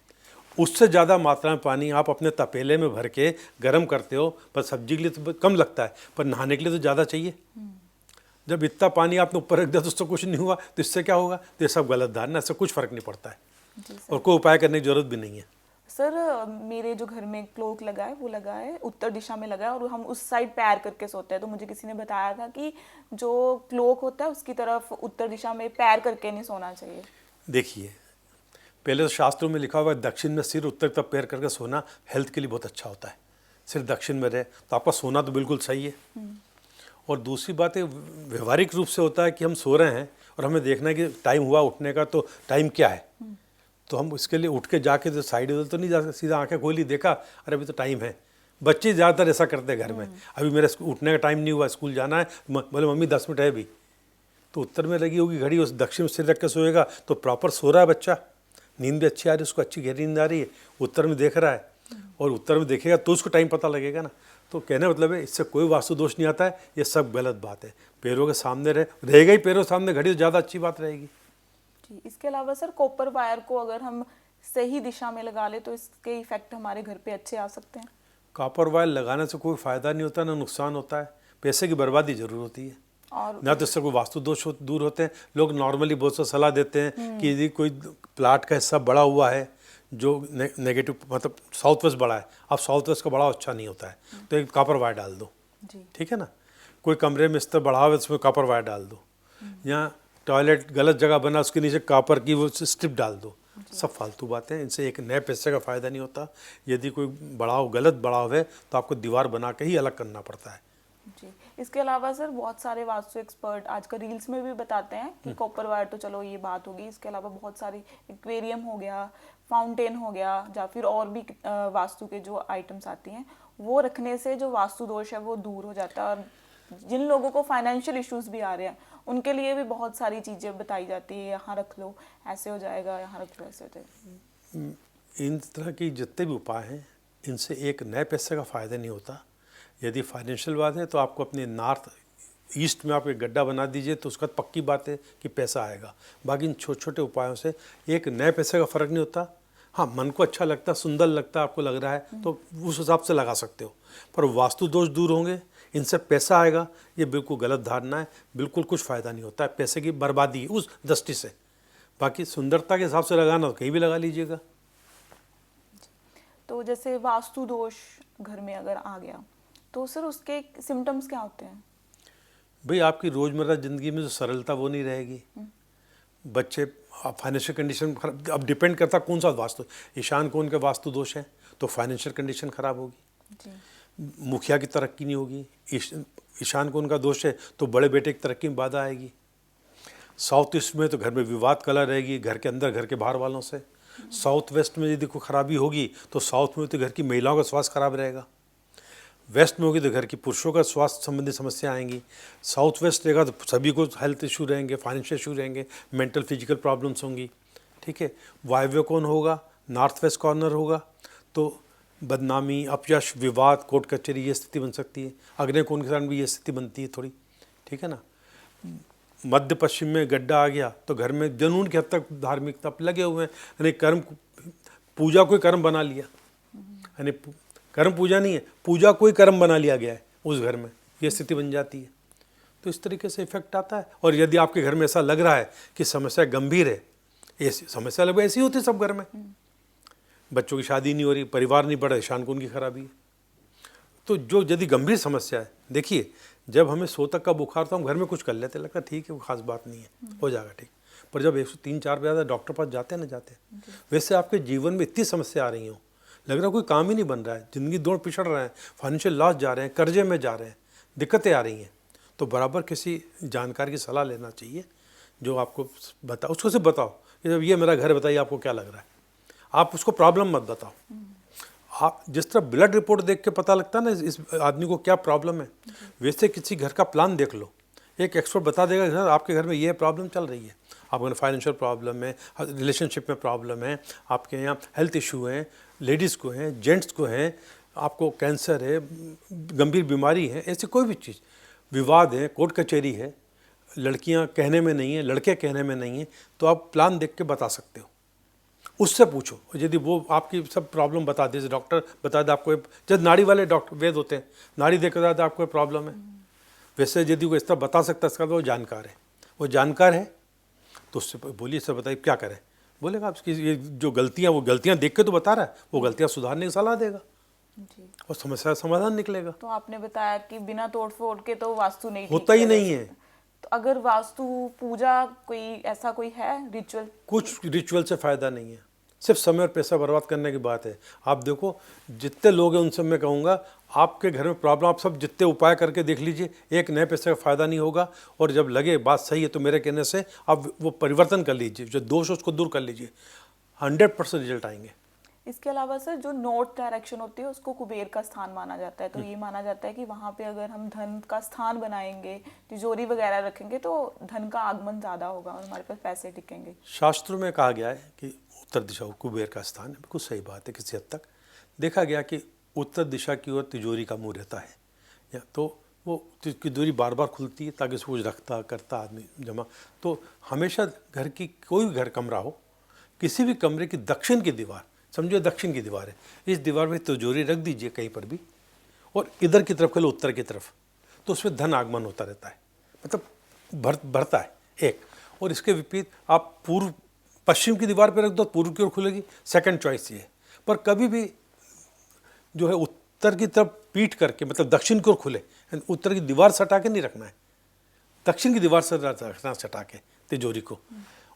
उससे ज़्यादा मात्रा में पानी आप अपने तपेले में भर के गर्म करते हो, पर सब्जी के लिए तो कम लगता है, पर नहाने के लिए तो ज़्यादा चाहिए। जब इतना पानी आपने ऊपर रख दिया तो उससे कुछ नहीं हुआ, तो इससे क्या होगा? तो ये सब गलत धारणा, इससे कुछ फ़र्क नहीं पड़ता है और कोई उपाय करने की ज़रूरत भी नहीं है। सर, मेरे जो घर में क्लॉक लगा है वो लगा है उत्तर दिशा में लगा है और हम उस साइड पैर करके सोते हैं, तो मुझे किसी ने बताया था कि जो क्लॉक होता है उसकी तरफ उत्तर दिशा में पैर करके नहीं सोना चाहिए। देखिए, पहले तो शास्त्रों में लिखा हुआ है दक्षिण में सिर, उत्तर तक पैर करके सोना हेल्थ के लिए बहुत अच्छा होता है। सिर दक्षिण में रहे तो आपका सोना तो बिल्कुल सही है। और दूसरी बात है, व्यवहारिक रूप से होता है कि हम सो रहे हैं और हमें देखना है कि टाइम हुआ उठने का, तो टाइम क्या है, तो हम इसके लिए उठ के जाके तो साइड उधर तो नहीं जा सकते, सीधा आंखें खोली, देखा अरे अभी तो टाइम है, बच्चे ज़्यादातर ऐसा करते हैं घर में, अभी मेरे उठने का टाइम नहीं हुआ, स्कूल जाना है, बोले मम्मी 10 मिनट है भी, तो उत्तर में लगी होगी घड़ी, उस दक्षिण में सिर रख के सोएगा तो प्रॉपर सो रहा है बच्चा, नींद भी अच्छी आ रही है, उसको अच्छी गहरी नींद आ रही है, उत्तर में देख रहा है, और उत्तर में देखेगा तो उसको टाइम पता लगेगा ना। तो कहने मतलब है इससे कोई वास्तु दोष नहीं आता है, ये सब गलत बात है। पैरों के सामने रहेगा ही, पैरों के सामने घड़ी तो ज़्यादा अच्छी बात रहेगी। जी, इसके अलावा सर कॉपर वायर को अगर हम सही दिशा में लगा ले तो इसके इफेक्ट हमारे घर पे अच्छे आ सकते हैं? कॉपर वायर लगाने से कोई फ़ायदा नहीं होता, ना नुकसान होता है, पैसे की बर्बादी जरूर होती है, और ना तो इससे कोई वास्तु दोष दूर होते हैं। लोग नॉर्मली बहुत सा सलाह देते हैं कि यदि कोई प्लाट का हिस्सा बड़ा हुआ है जो नेगेटिव मतलब साउथ वेस्ट बड़ा है, अब साउथ वेस्ट का बड़ा अच्छा नहीं होता है, तो एक कॉपर वायर डाल दो, जी, ठीक है ना। कोई कमरे में स्तर बढ़ा हुआ है उसमें कॉपर वायर डाल दो, या टॉयलेट गलत जगह बना उसके नीचे कॉपर की वो स्ट्रिप डाल दो, सब फालतू बातें हैं, इनसे एक नए पैसे का फ़ायदा नहीं होता। यदि कोई बढ़ाव गलत बढ़ाव है तो आपको दीवार बना के ही अलग करना पड़ता है। जी। इसके अलावा सर बहुत सारे वास्तु एक्सपर्ट आजकल रील्स में भी बताते हैं कि कॉपर वायर तो चलो ये बात होगी, इसके अलावा बहुत सारे एक्वेरियम हो गया, फाउंटेन हो गया, या फिर और भी वास्तु के जो आइटम्स आती हैं वो रखने से जो वास्तु दोष है वो दूर हो जाता है। और जिन लोगों को फाइनेंशियल इश्यूज भी आ रहे हैं उनके लिए भी बहुत सारी चीज़ें बताई जाती है, यहाँ रख लो ऐसे हो जाएगा, यहाँ रख लो ऐसे हो जाएगा। इन तरह की जितने भी उपाय हैं इनसे एक नए पैसे का फ़ायदा नहीं होता। यदि फाइनेंशियल बात है तो आपको अपने नॉर्थ ईस्ट में आप एक गड्ढा बना दीजिए तो उसका पक्की बात है कि पैसा आएगा। बाकी इन छोटे छोटे उपायों से एक नए पैसे का फ़र्क नहीं होता। हाँ, मन को अच्छा लगता, सुंदर लगता, आपको लग रहा है तो उस हिसाब से लगा सकते हो, पर वास्तु दोष दूर होंगे, इनसे पैसा आएगा, ये बिल्कुल गलत धारणा है, बिल्कुल कुछ फ़ायदा नहीं होता है, पैसे की बर्बादी उस दृष्टि से। बाकी सुंदरता के हिसाब से लगाना तो कहीं भी लगा लीजिएगा। तो जैसे वास्तु दोष घर में अगर आ गया तो सर उसके सिम्टम्स क्या होते हैं? भाई आपकी रोज़मर्रा ज़िंदगी में जो सरलता वो नहीं रहेगी, बच्चे फाइनेंशियल कंडीशन खराब, अब डिपेंड करता कौन सा वास्तु, ईशान कोण के वास्तु दोष है तो फाइनेंशियल कंडीशन ख़राब होगी जी, मुखिया की तरक्की नहीं होगी। ईशान कोण का दोष है तो बड़े बेटे की तरक्की में बाधा आएगी। साउथ ईस्ट में तो घर में विवाद कला रहेगी, घर के अंदर घर के बाहर वालों से। साउथ वेस्ट में यदि कोई खराबी होगी तो साउथ में तो घर की महिलाओं का स्वास्थ्य खराब रहेगा, वेस्ट में होगी तो घर की पुरुषों का स्वास्थ्य संबंधी समस्या आएंगी। साउथ वेस्ट रहेगा तो सभी को हेल्थ इशू रहेंगे, फाइनेंशियल इशू रहेंगे, मेंटल फिजिकल प्रॉब्लम्स होंगी, ठीक है। वायव्य कोण होगा, नॉर्थ वेस्ट कॉर्नर होगा तो बदनामी, अपयश, विवाद, कोर्ट कचहरी ये स्थिति बन सकती है। अग्नि कोण के कारण भी ये स्थिति बनती है थोड़ी, ठीक है ना। मध्य पश्चिम में गड्ढा आ गया तो घर में जुनून की हद तक धार्मिकता लगे हुए हैं, यानी कर्म पूजा कोई कर्म बना लिया, यानी कर्म पूजा नहीं है, पूजा कोई कर्म बना लिया गया है उस घर में, ये स्थिति बन जाती है। तो इस तरीके से इफेक्ट आता है। और यदि आपके घर में ऐसा लग रहा है कि समस्या गंभीर है, ऐसी समस्या लग ऐसी होती है सब घर में, बच्चों की शादी नहीं हो रही, परिवार नहीं बढ़ा, ईशान कोण की खराबी है, तो जो यदि गंभीर समस्या है, देखिए जब हमें 100 तक का बुखार तो हम घर में कुछ कर लेते, लगता ठीक है वो खास बात नहीं है, हो जाएगा ठीक। पर जब 103-4 पे ज़्यादा डॉक्टर पास जाते हैं ना जाते हैं, वैसे आपके जीवन में इतनी समस्या आ रही हो, लग रहा कोई काम ही नहीं बन रहा है, ज़िंदगी दौड़ पिछड़ रहे हैं, फाइनेंशियल लॉस जा रहे हैं, कर्जे में जा रहे हैं, दिक्कतें आ रही हैं, तो बराबर किसी जानकार की सलाह लेना चाहिए जो आपको बताओ, उसको सिर्फ बताओ कि जब ये मेरा घर, बताइए आपको क्या लग रहा है, आप उसको प्रॉब्लम मत बताओ। आप जिस तरह ब्लड रिपोर्ट देख के पता लगता है ना इस आदमी को क्या प्रॉब्लम है, वैसे किसी घर का प्लान देख लो, एक एक्सपर्ट बता देगा सर आपके घर में ये प्रॉब्लम चल रही है, आपको फाइनेंशियल प्रॉब्लम है, रिलेशनशिप में प्रॉब्लम है, आपके यहाँ हेल्थ इशू हैं, लेडीज़ को हैं, जेंट्स को हैं, आपको कैंसर है, गंभीर बीमारी है, ऐसी कोई भी चीज़, विवाद है, कोर्ट कचहरी है, लड़कियाँ कहने में नहीं है, लड़के कहने में नहीं है, तो आप प्लान देख के बता सकते हो, उससे पूछो। यदि वो आपकी सब प्रॉब्लम बता दे, डॉक्टर बता दे आपको, जब नाड़ी वाले डॉक्टर वेद होते हैं, नाड़ी देख कर बता दे आपको प्रॉब्लम है, वैसे यदि वो इस तरह बता सकता है इसका तो वो जानकार है, वो जानकार है तो उससे बोलिए सर बताइए क्या करें, बोलेगा आपकी ये जो गलतियाँ, वो गलतियाँ देख के तो बता रहा है, वो गलतियाँ सुधारने की सलाह देगा जी। और समस्या का समाधान निकलेगा। तो आपने बताया कि बिना तोड़ फोड़ के तो वास्तु नहीं होता ही नहीं है। तो अगर वास्तु पूजा कोई ऐसा कोई है रिचुअल? कुछ रिचुअल से फ़ायदा नहीं है, सिर्फ समय और पैसा बर्बाद करने की बात है। आप देखो जितने लोग हैं उनसे मैं कहूँगा आपके घर में प्रॉब्लम, आप सब जितने उपाय करके देख लीजिए, एक नए पैसे का फ़ायदा नहीं होगा। और जब लगे बात सही है तो मेरे कहने से आप वो परिवर्तन कर लीजिए, जो दोष है उसको दूर कर लीजिए, 100% रिजल्ट आएंगे। इसके अलावा सर जो नॉर्थ डायरेक्शन होती है उसको कुबेर का स्थान माना जाता है, तो ये माना जाता है कि वहाँ पे अगर हम धन का स्थान बनाएंगे, तिजोरी वगैरह रखेंगे तो धन का आगमन ज़्यादा होगा और हमारे पास पैसे टिकेंगे। शास्त्रों में कहा गया है कि उत्तर दिशा कुबेर का स्थान है, बिल्कुल सही बात है। किसी हद तक देखा गया कि उत्तर दिशा की ओर तिजोरी का मुंह रहता है, या तो वो तिजोरी बार बार खुलती है ताकि उसको रखता करता आदमी जमा। तो हमेशा घर की कोई भी घर कमरा हो, किसी भी कमरे की दक्षिण की दीवार, समझो दक्षिण की दीवार है, इस दीवार में तिजोरी रख दीजिए कहीं पर भी, और इधर की तरफ के उत्तर की तरफ, तो उसमें धन आगमन होता रहता है, मतलब बढ़ता है एक। और इसके विपरीत आप पूर्व पश्चिम की दीवार पर रख दो, पूर्व की ओर खुलेगी, सेकंड चॉइस ये है। पर कभी भी जो है उत्तर की तरफ पीठ करके, मतलब दक्षिण की ओर खुले, उत्तर की दीवार सटा के नहीं रखना है, दक्षिण की दीवार से रखना सटा के तिजोरी को।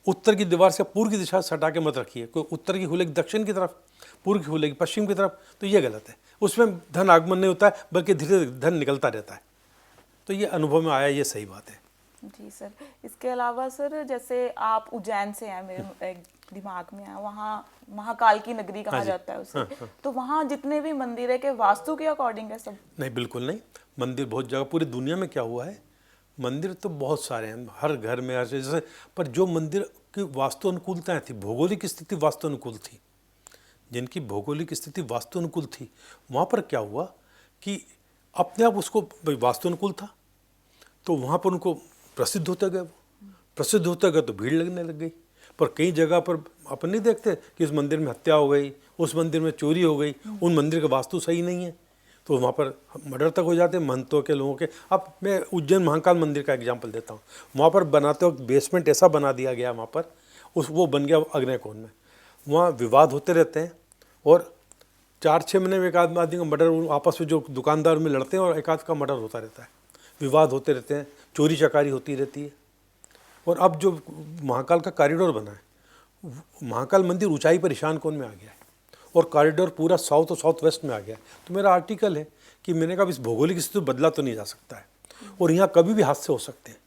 उत्तर की दीवार से पूर्व की दिशा सटा के मत रखिए, कोई उत्तर की खुलेगी दक्षिण की तरफ, पूर्व की खुलेगी पश्चिम की तरफ, तो ये गलत है। उसमें धन आगमन नहीं होता है, बल्कि धीरे धीरे धन निकलता रहता है। तो ये अनुभव में आया, ये सही बात है। जी सर, इसके अलावा सर जैसे आप उज्जैन से हैं, मेरे एक दिमाग में है, वहाँ महाकाल की नगरी कहा जाता है उसे, तो वहाँ जितने भी मंदिर है के वास्तु के अकॉर्डिंग है सब? नहीं, बिल्कुल नहीं। मंदिर बहुत जगह, पूरी दुनिया में क्या हुआ है, मंदिर तो बहुत सारे हैं, हर घर में ऐसे जैसे, पर जो मंदिर की वास्तु अनुकूलताएँ थी, भौगोलिक स्थिति वास्तु अनुकूल थी, जिनकी भौगोलिक स्थिति वास्तु अनुकूल थी, वहाँ पर क्या हुआ कि अपने आप उसको वास्तु अनुकूल था, तो वहाँ पर उनको प्रसिद्ध होते गए, वो प्रसिद्ध होते गए तो भीड़ लगने लग गई। पर कई जगह पर अपन नहीं देखते कि इस मंदिर में हत्या हो गई, उस मंदिर में चोरी हो गई, उन मंदिर का वास्तु सही नहीं है, तो वहाँ पर मर्डर तक हो जाते हैं महंतों के, लोगों के। अब मैं उज्जैन महाकाल मंदिर का एग्जांपल देता हूँ। वहाँ पर बनाते वक्त बेसमेंट ऐसा बना दिया गया वहाँ पर, वो बन गया अग्निकोण में। वहाँ विवाद होते रहते हैं, और 4-6 महीने में एक आदमी का मर्डर, आपस में जो दुकानदार में लड़ते हैं और एक आध का मर्डर होता रहता है, विवाद होते रहते हैं, चोरी चकारी होती रहती है। और अब जो महाकाल का कॉरिडोर बना है, महाकाल मंदिर ऊंचाई पर ईशान कोण में आ गया है, और कॉरिडोर पूरा साउथ और साउथ वेस्ट में आ गया है। तो मेरा आर्टिकल है कि मैंने कहा इस भौगोलिक स्थिति बदला तो नहीं जा सकता है, और यहाँ कभी भी हादसे हो सकते हैं,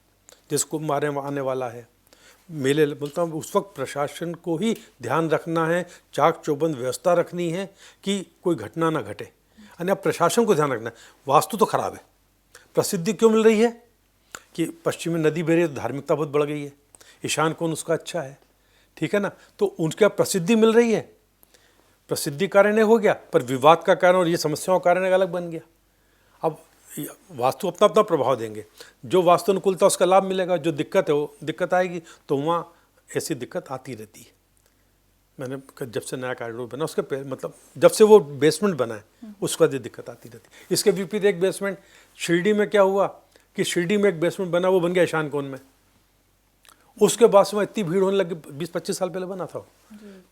जिसको मारे आने वाला है। मेले बोलता हूँ, उस वक्त प्रशासन को ही ध्यान रखना है, चाक चौबंद व्यवस्था रखनी है कि कोई घटना ना घटे, यानी अब प्रशासन को ध्यान रखना है। वास्तु तो खराब है, प्रसिद्धि क्यों मिल रही है कि पश्चिम में नदी बह रही है, धार्मिकता बहुत बढ़ गई है, ईशान कोण उसका अच्छा है, ठीक है ना, तो उनका प्रसिद्धि मिल रही है, प्रसिद्धि कारण हो गया, पर विवाद का कारण और ये समस्याओं का कारण अलग बन गया। अब वास्तु अपना अपना प्रभाव देंगे, जो वास्तु अनुकूलता उसका लाभ मिलेगा, जो दिक्कत है वो दिक्कत आएगी, तो वहाँ ऐसी दिक्कत आती रहती है। मैंने जब से नया कॉरिडोर बना उसके मतलब जब से वो बेसमेंट बना है उसके बाद ये दिक्कत आती रहती है। इसके विपरीत एक बेसमेंट शिरडी में क्या हुआ कि शिरडी में एक बेसमेंट बना, वो बन गया ईशान कोण में, उसके बाद से वहाँ इतनी भीड़ होने लगी, 20-25 साल पहले बना था,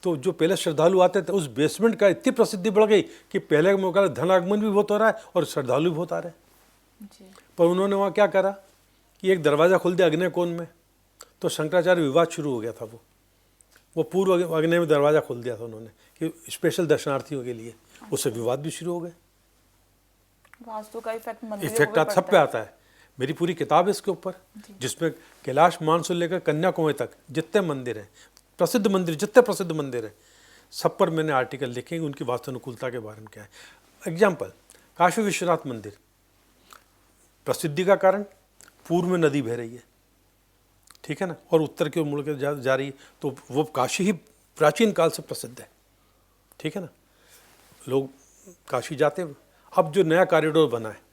तो जो पहले श्रद्धालु आते थे उस बेसमेंट का इतनी प्रसिद्धि बढ़ गई कि पहले के मुकाबले धन आगमन भी बहुत हो रहा है और श्रद्धालु भी बहुत आ रहे हैं। पर उन्होंने वहाँ क्या करा कि एक दरवाज़ा खोल दिया अग्नि कोण में, तो शंकराचार्य विवाद शुरू हो गया था। वो पूर्व अग्नि में दरवाज़ा खोल दिया था उन्होंने कि स्पेशल दर्शनार्थियों के लिए, उससे विवाद भी शुरू हो गए। वास्तु का इफेक्ट सब पे आता है। मेरी पूरी किताब है इसके ऊपर, जिसमें कैलाश मान से लेकर कन्याकुमारी तक जितने मंदिर हैं, प्रसिद्ध मंदिर, जितने प्रसिद्ध मंदिर हैं, सब पर मैंने आर्टिकल लिखे उनकी वास्तु अनुकूलता के बारे में क्या है। एग्जाम्पल, काशी विश्वनाथ मंदिर, प्रसिद्धि का कारण पूर्व में नदी बह रही है, ठीक है ना, और उत्तर की ओर मुड़ के जा रही है, तो वो काशी ही प्राचीन काल से प्रसिद्ध है, ठीक है ना, लोग काशी जाते हैं। अब जो नया कॉरिडोर बना है,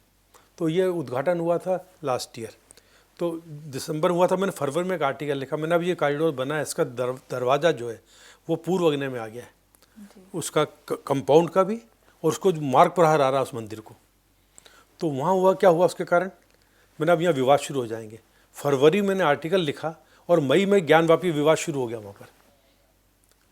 तो ये उद्घाटन हुआ था लास्ट ईयर, तो दिसंबर हुआ था, मैंने फरवरी में एक आर्टिकल लिखा मैंने, अब ये कॉरिडोर बना है, इसका दरवाज़ा जो है वो पूर्व अग्नि में आ गया है, उसका कंपाउंड का भी, और उसको जो मार्ग प्रहार आ रहा है उस मंदिर को। तो वहाँ हुआ क्या हुआ उसके कारण, मैंने अब यहाँ विवाद शुरू हो जाएंगे। फरवरी मैंने आर्टिकल लिखा और मई में ज्ञानवापी विवाद शुरू हो गया वहाँ पर,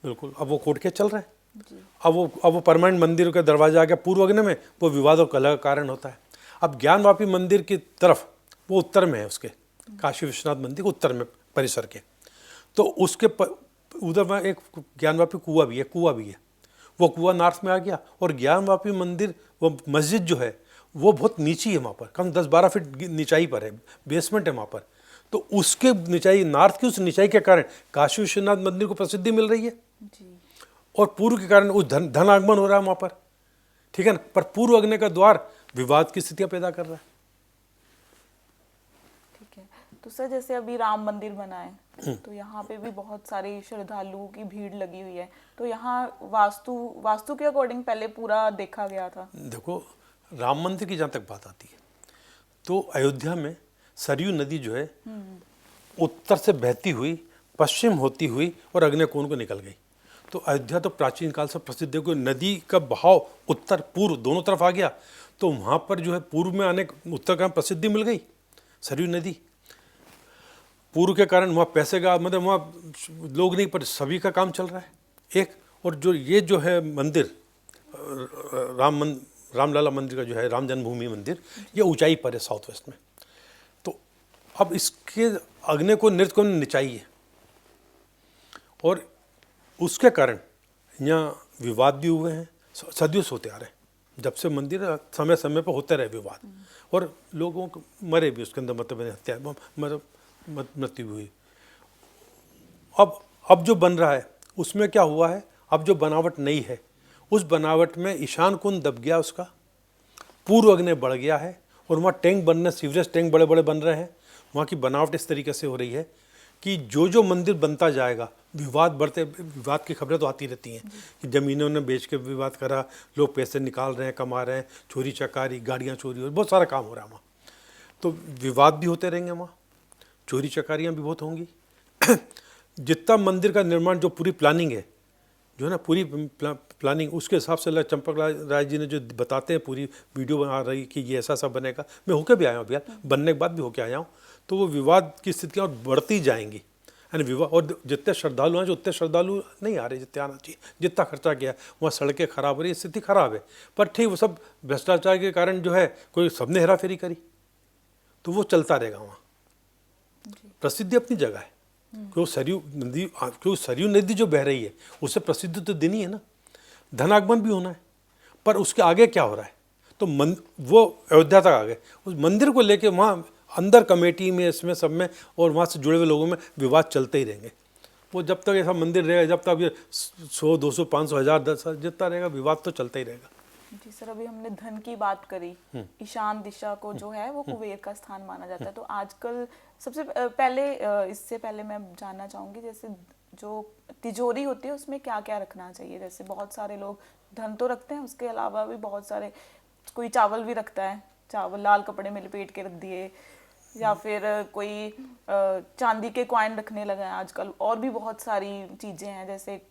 बिल्कुल। अब वो कोर्ट केस चल रहे हैं, अब वो परमानेंट मंदिर का दरवाजा आ गया पूर्व अग्नि में, वो विवाद और कलह का कारण होता है। अब ज्ञानवापी मंदिर की तरफ, वो उत्तर में है, उसके काशी विश्वनाथ मंदिर उत्तर में परिसर के, तो उसके उधर में एक ज्ञानवापी कुआं भी है, वो कुआं नॉर्थ में आ गया, और ज्ञानवापी मंदिर वो मस्जिद जो है वो बहुत नीची है, वहाँ पर कम 10-12 फीट नीचाई पर है, बेसमेंट है वहाँ पर, तो उसके नीचाई, नॉर्थ की उस नीचाई के कारण काशी विश्वनाथ मंदिर को प्रसिद्धि मिल रही है। और पूर्व के कारण उस धन आगमन हो रहा है वहाँ पर, ठीक है ना। पर पूर्व अग्नि का द्वार विवाद की स्थितियाँ पैदा कर रहा है। ठीक है, तो सर जैसे अभी राम मंदिर बना है तो यहाँ पे भी बहुत सारे श्रद्धालुओं की भीड़ लगी हुई है, तो यहाँ वास्तु के अकॉर्डिंग पहले पूरा देखा गया था। देखो, राम मंदिर की जहाँ तक बात आती है तो अयोध्या में सरयू नदी जो है उत्तर से बहती हुई पश्चिम होती हुई और अग्निकोण को निकल गई। तो अयोध्या तो प्राचीन काल से प्रसिद्ध है कि नदी का बहाव उत्तर पूर्व दोनों तरफ आ गया, तो वहाँ पर जो है पूर्व में आने उत्तर का प्रसिद्धि मिल गई सरयू नदी। पूर्व के कारण वहाँ पैसे का मतलब वहाँ लोग नहीं पर सभी का काम चल रहा है एक। और जो ये जो है मंदिर रामलला मंदिर का जो है राम जन्मभूमि मंदिर, ये ऊंचाई पर है साउथ वेस्ट में। तो अब इसके अग्नि को नृत्य को निचाई है और उसके कारण यहाँ विवाद भी हुए हैं, सदियों से होते आ रहे हैं। जब से मंदिर समय समय पर होते रहे विवाद और लोगों को मरे भी उसके अंदर, मतलब हत्या मृत्यु हुई। अब जो बन रहा है उसमें क्या हुआ है, अब जो बनावट नई है उस बनावट में ईशान कुंड दब गया, उसका पूर्व अग्नि बढ़ गया है और वहाँ टैंक बनने, सीवरेज टैंक बड़े बड़े बन रहे हैं। वहाँ की बनावट इस तरीके से हो रही है कि जो मंदिर बनता जाएगा विवाद बढ़ते, विवाद की खबरें तो आती रहती हैं कि ज़मीनों ने बेच के विवाद करा, लोग पैसे निकाल रहे हैं, कमा रहे हैं, चोरी चकारी, गाड़ियाँ चोरी, और बहुत सारा काम हो रहा है वहाँ। तो विवाद भी होते रहेंगे वहाँ, चोरी चकारियाँ भी बहुत होंगी। जितना मंदिर का निर्माण, जो पूरी प्लानिंग है जो है ना, पूरी प्लानिंग उसके हिसाब से चंपक राय जी ने जो बताते हैं, पूरी वीडियो बना रही कि ये ऐसा सब बनेगा। मैं होके भी आया हूँ भैया, बनने के बाद भी होके आया हूँ। तो वो विवाद की स्थितियाँ और बढ़ती जाएंगी, यानी विवाद। और जितने श्रद्धालु हैं, जो उतने श्रद्धालु नहीं आ रहे जितने आना चाहिए, जितना खर्चा किया, वहाँ सड़कें खराब हो रही है, स्थिति खराब है। पर ठीक, वो सब भ्रष्टाचार के कारण जो है, कोई सबने हेराफेरी करी, तो वो चलता रहेगा वहाँ। प्रसिद्धि अपनी जगह है, क्योंकि सरयू नदी जो बह रही है उससे प्रसिद्ध तो दिन ही है ना, धनागमन भी होना है। पर उसके आगे क्या हो रहा है, तो वो अयोध्या तक आ गए, उस मंदिर को लेके वहाँ अंदर कमेटी में, इसमें सब में और वहाँ से जुड़े हुए लोगों में विवाद चलते ही रहेंगे। वो जब तक ऐसा मंदिर रहेगा, जब तक ये 100, 200, 500, 1000, 10,000 जितना रहेगा, विवाद तो चलता ही रहेगा। जी सर, अभी हमने धन की बात करी, ईशान दिशा को जो है वो कुबेर का स्थान माना जाता है। तो आजकल सबसे पहले, इससे पहले मैं जानना चाहूंगी, जैसे जो तिजोरी होती है उसमें क्या क्या रखना चाहिए। जैसे बहुत सारे लोग धन तो रखते हैं, उसके अलावा भी बहुत सारे, कोई चावल भी रखता है, चावल लाल कपड़े में लपेट के रख दिए, या फिर कोई चांदी के कॉइन रखने लगा है आजकल। और भी बहुत सारी चीजें हैं, जैसे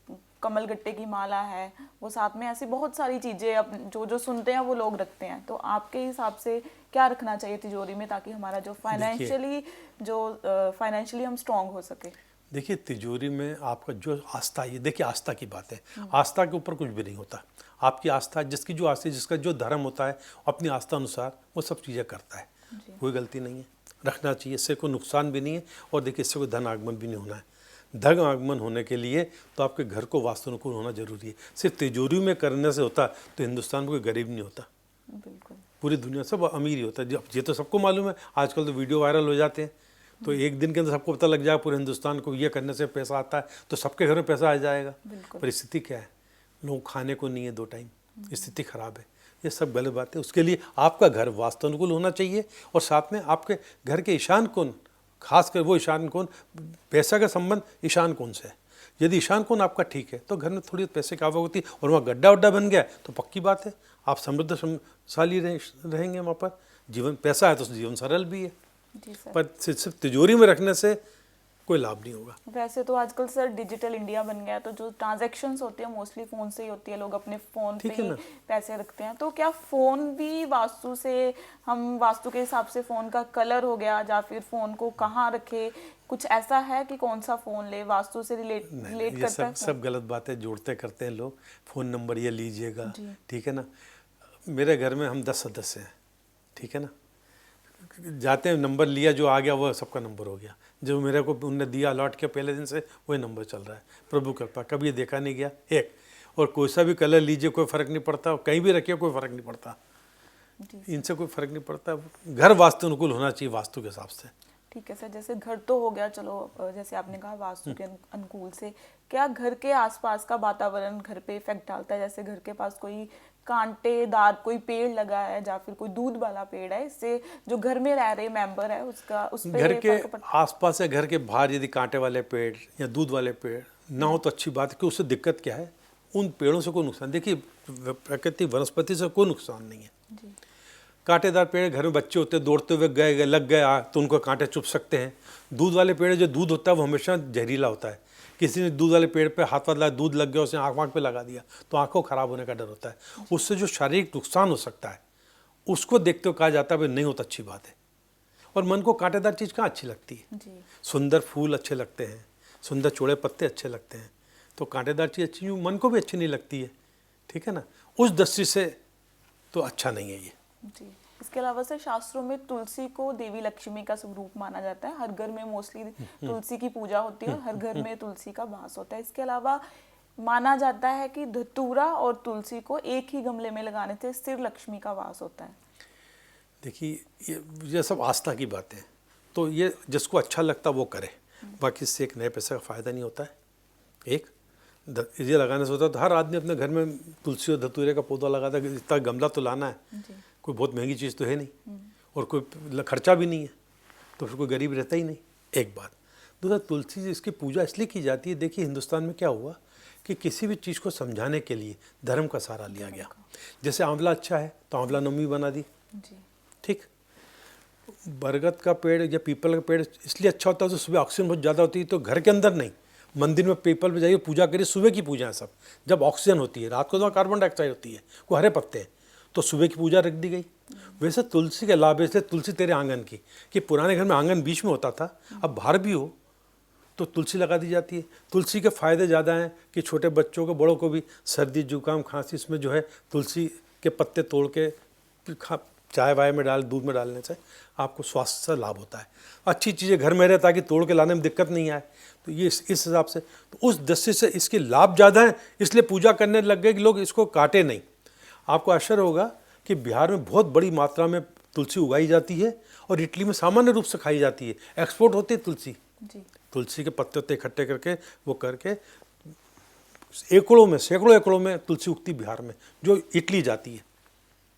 कमल गट्टे की माला है, वो साथ में ऐसी बहुत सारी चीजें अब जो सुनते हैं वो लोग रखते हैं। तो आपके हिसाब से क्या रखना चाहिए तिजोरी में, ताकि हमारा जो फाइनेंशियली हम स्ट्रांग हो सके। देखिए, तिजोरी में आपका जो आस्था, ये देखिए आस्था की बात है, आस्था के ऊपर कुछ भी नहीं होता। आपकी आस्था, जिसकी जो आस्था, जिसका जो धर्म होता है, अपनी आस्था अनुसार वो सब चीज़ें करता है, कोई गलती नहीं है, रखना चाहिए, इससे कोई नुकसान भी नहीं है। और देखिए, इससे कोई धन आगमन भी नहीं होना है। धन आगमन होने के लिए तो आपके घर को वास्तु अनुकूल होना जरूरी है। सिर्फ तिजोरी में करने से होता तो हिंदुस्तान में कोई गरीब नहीं होता, बिल्कुल पूरी दुनिया सब अमीर ही होता है। ये तो सबको मालूम है, आजकल तो वीडियो वायरल हो जाते हैं, तो एक दिन के अंदर सबको पता लग जाएगा पूरे हिंदुस्तान को, ये करने से पैसा आता है, तो सबके घर में पैसा आ जाएगा। परिस्थिति क्या है, लोग खाने को नहीं है 2 टाइम, स्थिति खराब है, ये सब गलत बात है। उसके लिए आपका घर वास्तु अनुकूल होना चाहिए और साथ में आपके घर के ईशान कोण, खासकर वो ईशान कोण, पैसा का संबंध ईशान कोण से है। यदि ईशान कोण आपका ठीक है तो घर में थोड़ी पैसे की आवक होती है, और वहाँ गड्ढा वड्ढा बन गया तो पक्की बात है आप समृद्धशाली रहेंगे वहाँ पर। जीवन पैसा है तो जीवन सरल भी है। जी सर। पर सिर्फ तिजोरी में रखने से कोई लाभ नहीं होगा। वैसे तो आजकल सर डिजिटल इंडिया बन गया है, तो जो ट्रांजैक्शंस होती है मोस्टली फोन से ही होती है, लोग अपने फोन पे ही पैसे रखते हैं। तो क्या फोन भी वास्तु से, हम वास्तु के हिसाब से फोन का कलर हो गया, या फिर फोन को कहाँ रखे, कुछ ऐसा है कि कौन सा फोन ले, वास्तु से रिलेट करता है? सब गलत बातें जोड़ते करते हैं लोग। फोन नंबर ये लीजिएगा, ठीक है ना। मेरे घर में हम 10 सदस्य हैं, ठीक है ना। जाते हैं, नंबर लिया, जो आ गया वो सबका नंबर हो गया, जो मेरे को उनने दिया अलॉट किया पहले दिन से वही नंबर चल रहा है। प्रभु कृपा, कभी ये देखा नहीं गया एक। और कोई सा भी कलर लीजिए कोई फ़र्क नहीं पड़ता, कहीं भी रखिए कोई फ़र्क नहीं पड़ता, इनसे कोई फ़र्क नहीं पड़ता। घर वास्तु अनुकूल होना चाहिए वास्तु के हिसाब से। ठीक है सर, जैसे घर तो हो गया, चलो जैसे आपने कहा वास्तु के अनुकूल से, क्या घर के आसपास का वातावरण घर पे इफेक्ट डालता है? जैसे घर के पास कोई कांटेदार कोई पेड़ लगा है या फिर कोई दूध वाला पेड़ है, इससे जो घर में रह रहे मेंबर है उसका उस पे घर के फर्क पड़ता आसपास या घर के बाहर यदि कांटे वाले पेड़ या दूध वाले पेड़ ना हो तो अच्छी बात है, कि उससे दिक्कत क्या है, उन पेड़ों से कोई नुकसान, देखिए प्रकृति वनस्पति से कोई नुकसान नहीं है। जी कांटेदार पेड़, घर में बच्चे होते हैं, दौड़ते हुए गए लग गए तो उनको कांटे चुभ सकते हैं। दूध वाले पेड़, जो दूध होता है वो हमेशा जहरीला होता है। किसी ने दूध वाले पेड़ पे हाथ लगाया, दूध लग गया, उसने आँख पे लगा दिया तो आँखों खराब होने का डर होता है। उससे जो शारीरिक नुकसान हो सकता है उसको देखते हुए कहा जाता है भाई नहीं हो तो अच्छी बात है। और मन को कांटेदार चीज़ कहाँ अच्छी लगती है? जी सुंदर फूल अच्छे लगते हैं, सुंदर चौड़े पत्ते अच्छे लगते हैं, तो कांटेदार चीज़ अच्छी मन को भी अच्छी नहीं लगती है। ठीक है ना, उस दृष्टि से तो अच्छा नहीं है ये। जी। इसके अलावा सर शास्त्रों में तुलसी को देवी लक्ष्मी का स्वरूप माना जाता है। हर घर में मोस्टली तुलसी की पूजा होती है और हर घर में तुलसी का वास होता है। इसके अलावा माना जाता है कि धतूरा और तुलसी को एक ही गमले में लगाने से स्थिर लक्ष्मी का वास होता है। देखिए ये सब आस्था की बातें हैं, तो ये जिसको अच्छा लगता वो करे, बाकी इससे एक नए पैसे का फ़ायदा नहीं होता है। एक ये लगाने से होता है तो हर आदमी अपने घर में तुलसी और धतूरे का पौधा लगाता है, इतना गमला तो लाना है, कोई बहुत महंगी चीज़ तो है नहीं और कोई खर्चा भी नहीं है, तो फिर कोई गरीब रहता ही नहीं। एक बात। दूसरा, तुलसी इसकी पूजा इसलिए की जाती है, देखिए हिंदुस्तान में क्या हुआ कि किसी भी चीज़ को समझाने के लिए धर्म का सहारा लिया गया। जैसे आंवला अच्छा है तो आंवला नवमी बना दी, ठीक। बरगद का पेड़ या पीपल का पेड़ इसलिए अच्छा होता है तो सुबह ऑक्सीजन बहुत ज़्यादा होती है, तो घर के अंदर नहीं, मंदिर में पीपल पे जाइए पूजा करिए, सुबह की पूजा है सब, जब ऑक्सीजन होती है। रात को तो कार्बन डाइऑक्साइड होती है, वो हरे पत्ते हैं, तो सुबह की पूजा रख दी गई। वैसे तुलसी के लाभ, इसलिए तुलसी तेरे आंगन की, कि पुराने घर में आंगन बीच में होता था, अब बाहर भी हो तो तुलसी लगा दी जाती है। तुलसी के फ़ायदे ज़्यादा हैं कि छोटे बच्चों को, बड़ों को भी सर्दी जुकाम खांसी, इसमें जो है तुलसी के पत्ते तोड़ के चाय वाय में डाल, दूध में डालने से आपको स्वास्थ्य से लाभ होता है। अच्छी चीज़ें घर में रहे ताकि तोड़ के लाने में दिक्कत नहीं आए, तो ये इस हिसाब से, तो उस दृष्टि से इसके लाभ ज़्यादा हैं, इसलिए पूजा करने लग गए कि लोग इसको काटे नहीं। आपको आश्चर्य होगा कि बिहार में बहुत बड़ी मात्रा में तुलसी उगाई जाती है और इटली में सामान्य रूप से खाई जाती है, एक्सपोर्ट होती है तुलसी। तुलसी के पत्ते उत्ते इकट्ठे करके वो करके एकड़ों में, सैकड़ों एकड़ों में तुलसी उगती बिहार में, जो इटली जाती है।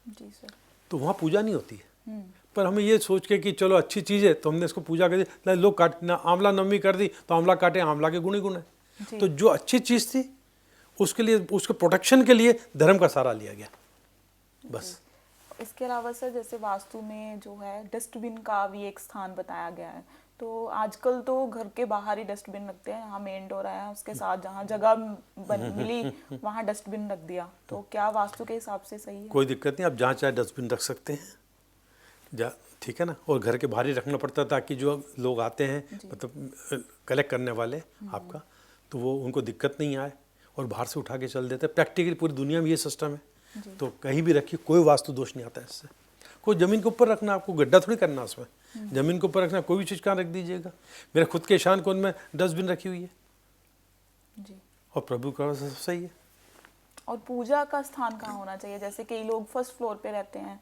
जी सर। तो वहाँ पूजा नहीं होती है, पर हमें ये सोच के कि चलो अच्छी चीज़ है तो हमने इसको पूजा कर दी, ना लोग काट, ना आंवला नवमी कर दी तो आंवला काटे, आंवला के गुण ही गुण है। तो जो अच्छी चीज़ थी उसके लिए, उसके प्रोटेक्शन के लिए धर्म का सहारा लिया गया, बस। इसके अलावा सर जैसे वास्तु में जो है डस्टबिन का भी एक स्थान बताया गया है, तो आजकल तो घर के बाहर ही डस्टबिन रखते हैं, यहाँ मेन डोर है उसके साथ जहाँ जगह मिली वहाँ डस्टबिन रख दिया, तो क्या वास्तु के हिसाब से सही है? कोई दिक्कत नहीं, आप जहाँ चाहे डस्टबिन रख सकते हैं, ठीक है ना। और घर के बाहर ही रखना पड़ता ताकि जो लोग आते हैं, मतलब कलेक्ट करने वाले आपका, तो वो उनको दिक्कत नहीं आए और बाहर से उठा के चल देते हैं। प्रैक्टिकली पूरी दुनिया में ये सिस्टम है, तो कहीं भी रखिए, कोई वास्तु दोष नहीं आता इससे। कोई ज़मीन के ऊपर रखना, आपको गड्ढा थोड़ी करना उसमें, ज़मीन के ऊपर रखना, कोई भी चीज़ कहाँ रख दीजिएगा। मेरे खुद के ईशान कोण में डस्टबिन रखी हुई है जी। और प्रभु का सब सही है। और पूजा का स्थान कहाँ होना चाहिए? जैसे कई लोग फर्स्ट फ्लोर पे रहते हैं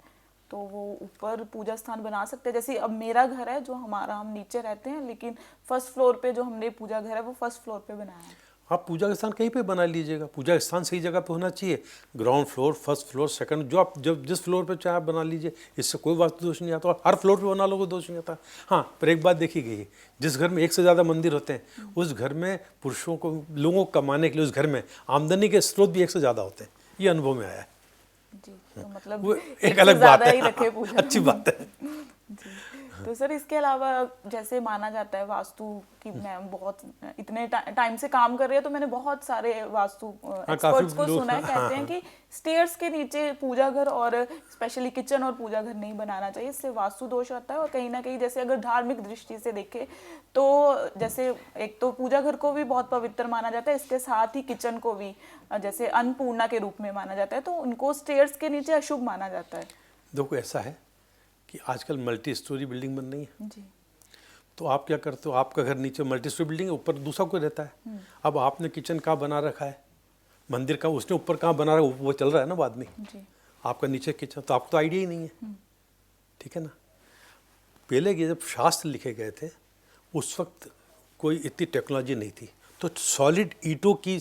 तो वो ऊपर पूजा स्थान बना सकते हैं। जैसे अब मेरा घर है जो हमारा, हम नीचे रहते हैं, लेकिन फर्स्ट फ्लोर पे जो हमने पूजा घर है वो फर्स्ट फ्लोर पे बनाया है। आप पूजा का स्थान कहीं पे बना लीजिएगा, पूजा का स्थान सही जगह पे होना चाहिए। Ground floor, first floor, second, जो आप जब जिस फ्लोर पे चाहे आप बना लीजिए, इससे कोई वास्तु दोष नहीं आता। और हर फ्लोर पे बना लोगे दोष नहीं आता। हाँ, पर एक बात देखी गई है, जिस घर में एक से ज़्यादा मंदिर होते हैं उस घर में पुरुषों को, लोगों को कमाने के लिए उस घर में आमदनी के स्रोत भी एक से ज़्यादा होते हैं, ये अनुभव में आया है। जी, तो मतलब वो एक अलग बात है, अच्छी बात है। जी। तो सर इसके अलावा जैसे माना जाता है वास्तु की, मैं बहुत इतने टाइम से काम कर रही हूँ तो मैंने बहुत सारे वास्तु एक्सपर्ट्स को सुना है, कहते हैं कि स्टेयर्स के नीचे पूजा घर और स्पेशली किचन और पूजा घर नहीं बनाना चाहिए, इससे वास्तु दोष आता है। और कहीं ना कहीं जैसे अगर धार्मिक दृष्टि से देखें तो जैसे एक तो पूजा घर को भी बहुत पवित्र माना जाता है, इसके साथ ही किचन को भी जैसे अन्नपूर्णा के रूप में माना जाता है, तो उनको स्टेयर्स के नीचे अशुभ माना जाता है। देखो ऐसा है कि आजकल मल्टी स्टोरी बिल्डिंग बन रही है जी। तो आप क्या करते हो, आपका घर नीचे मल्टी स्टोरी बिल्डिंग है, ऊपर दूसरा कोई रहता है। अब आपने किचन कहाँ बना रखा है, मंदिर का, उसने ऊपर कहाँ बना रखा है, वो चल रहा है ना बाद में। जी। आपका नीचे किचन, तो आपको तो आइडिया ही नहीं है, ठीक है ना। पहले के जब शास्त्र लिखे गए थे उस वक्त कोई इतनी टेक्नोलॉजी नहीं थी, तो सॉलिड ईंटों की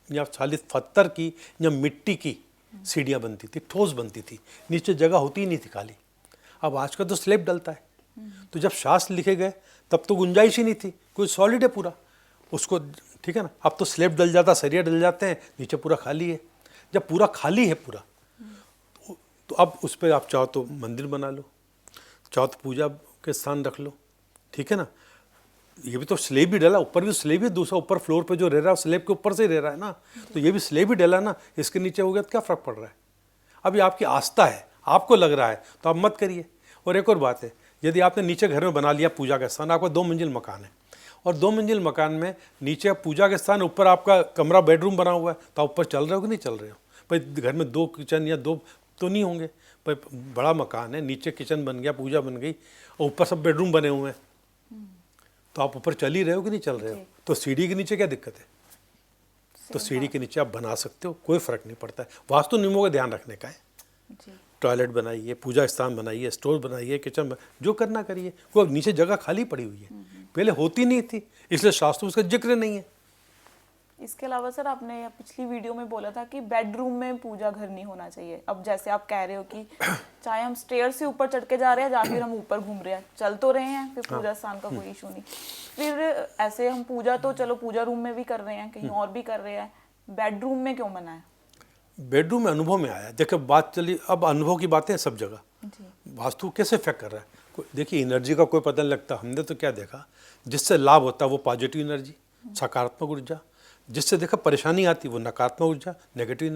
या सॉलिड पत्थर की या मिट्टी की सीढ़ियाँ बनती थी, ठोस बनती थी, नीचे जगह होती ही नहीं थी खाली। अब आज का तो स्लेब डलता है। तो जब शास्त्र लिखे गए तब तो गुंजाइश ही नहीं थी, कोई सॉलिड है पूरा उसको, ठीक है ना। अब तो स्लेब डल जाता, सरिया डल जाते हैं, नीचे पूरा खाली है। जब पूरा खाली है पूरा, तो अब उस पर आप चाहो तो मंदिर बना लो, चाहो तो पूजा के स्थान रख लो, ठीक है ना। ये भी तो स्लेब ही डला, ऊपर भी स्लेब ही, दूसरा ऊपर फ्लोर पे जो रह रहा है स्लेब के ऊपर से ही रह रहा है ना, तो ये भी स्लेब ही डला ना, इसके नीचे हो गया तो क्या फ़र्क पड़ रहा है। अब ये आपकी आस्था है, आपको लग रहा है तो आप मत करिए। और एक और बात है, यदि आपने नीचे घर में बना लिया पूजा का स्थान, आपका 2 मंजिल मकान है और 2 मंजिल मकान में नीचे पूजा के स्थान, ऊपर आपका कमरा बेडरूम बना हुआ है, तो आप ऊपर चल रहे हो कि नहीं चल रहे हो। भाई घर में 2 किचन या 2 तो नहीं होंगे भाई, बड़ा मकान है, नीचे किचन बन गया, पूजा बन गई और ऊपर सब बेडरूम बने हुए हैं, तो आप ऊपर चल ही रहे हो कि नहीं चल रहे हो। तो सीढ़ी के नीचे क्या दिक्कत है, तो सीढ़ी के नीचे आप बना सकते हो, कोई फर्क नहीं पड़ता है। वास्तु नियमों का ध्यान रखने का है। टॉयलेट बनाइए, पूजा स्थान बनाइए, स्टोर बनाइए, किचन जो करना करिए, कोई नीचे जगह खाली पड़ी हुई है, पहले होती नहीं थी, इसलिए शास्त्रों में उसका जिक्र नहीं है। इसके अलावा सर आपने पिछली वीडियो में बोला था कि बेडरूम में पूजा घर नहीं होना चाहिए। अब जैसे आप कह रहे हो कि चाहे हम स्टेयर से ऊपर चढ़ के जा रहे हैं या फिर हम ऊपर घूम रहे हैं, चल तो रहे हैं, फिर पूजा स्थान का कोई इशू नहीं। फिर ऐसे हम पूजा तो चलो पूजा रूम में भी कर रहे हैं, कहीं और भी कर रहे हैं, बेडरूम में क्यों मना है? बेडरूम में अनुभव में आया, देखो बात चली, अब अनुभव की बातें सब जगह। वास्तु कैसे इफेक्ट कर रहा है, देखिए एनर्जी का कोई पता नहीं लगता। हमने तो क्या देखा, जिससे लाभ होता है वो पॉजिटिव एनर्जी, सकारात्मक ऊर्जा, जिससे देखा परेशानी आती वो नकारात्मक ऊर्जा, नेगेटिव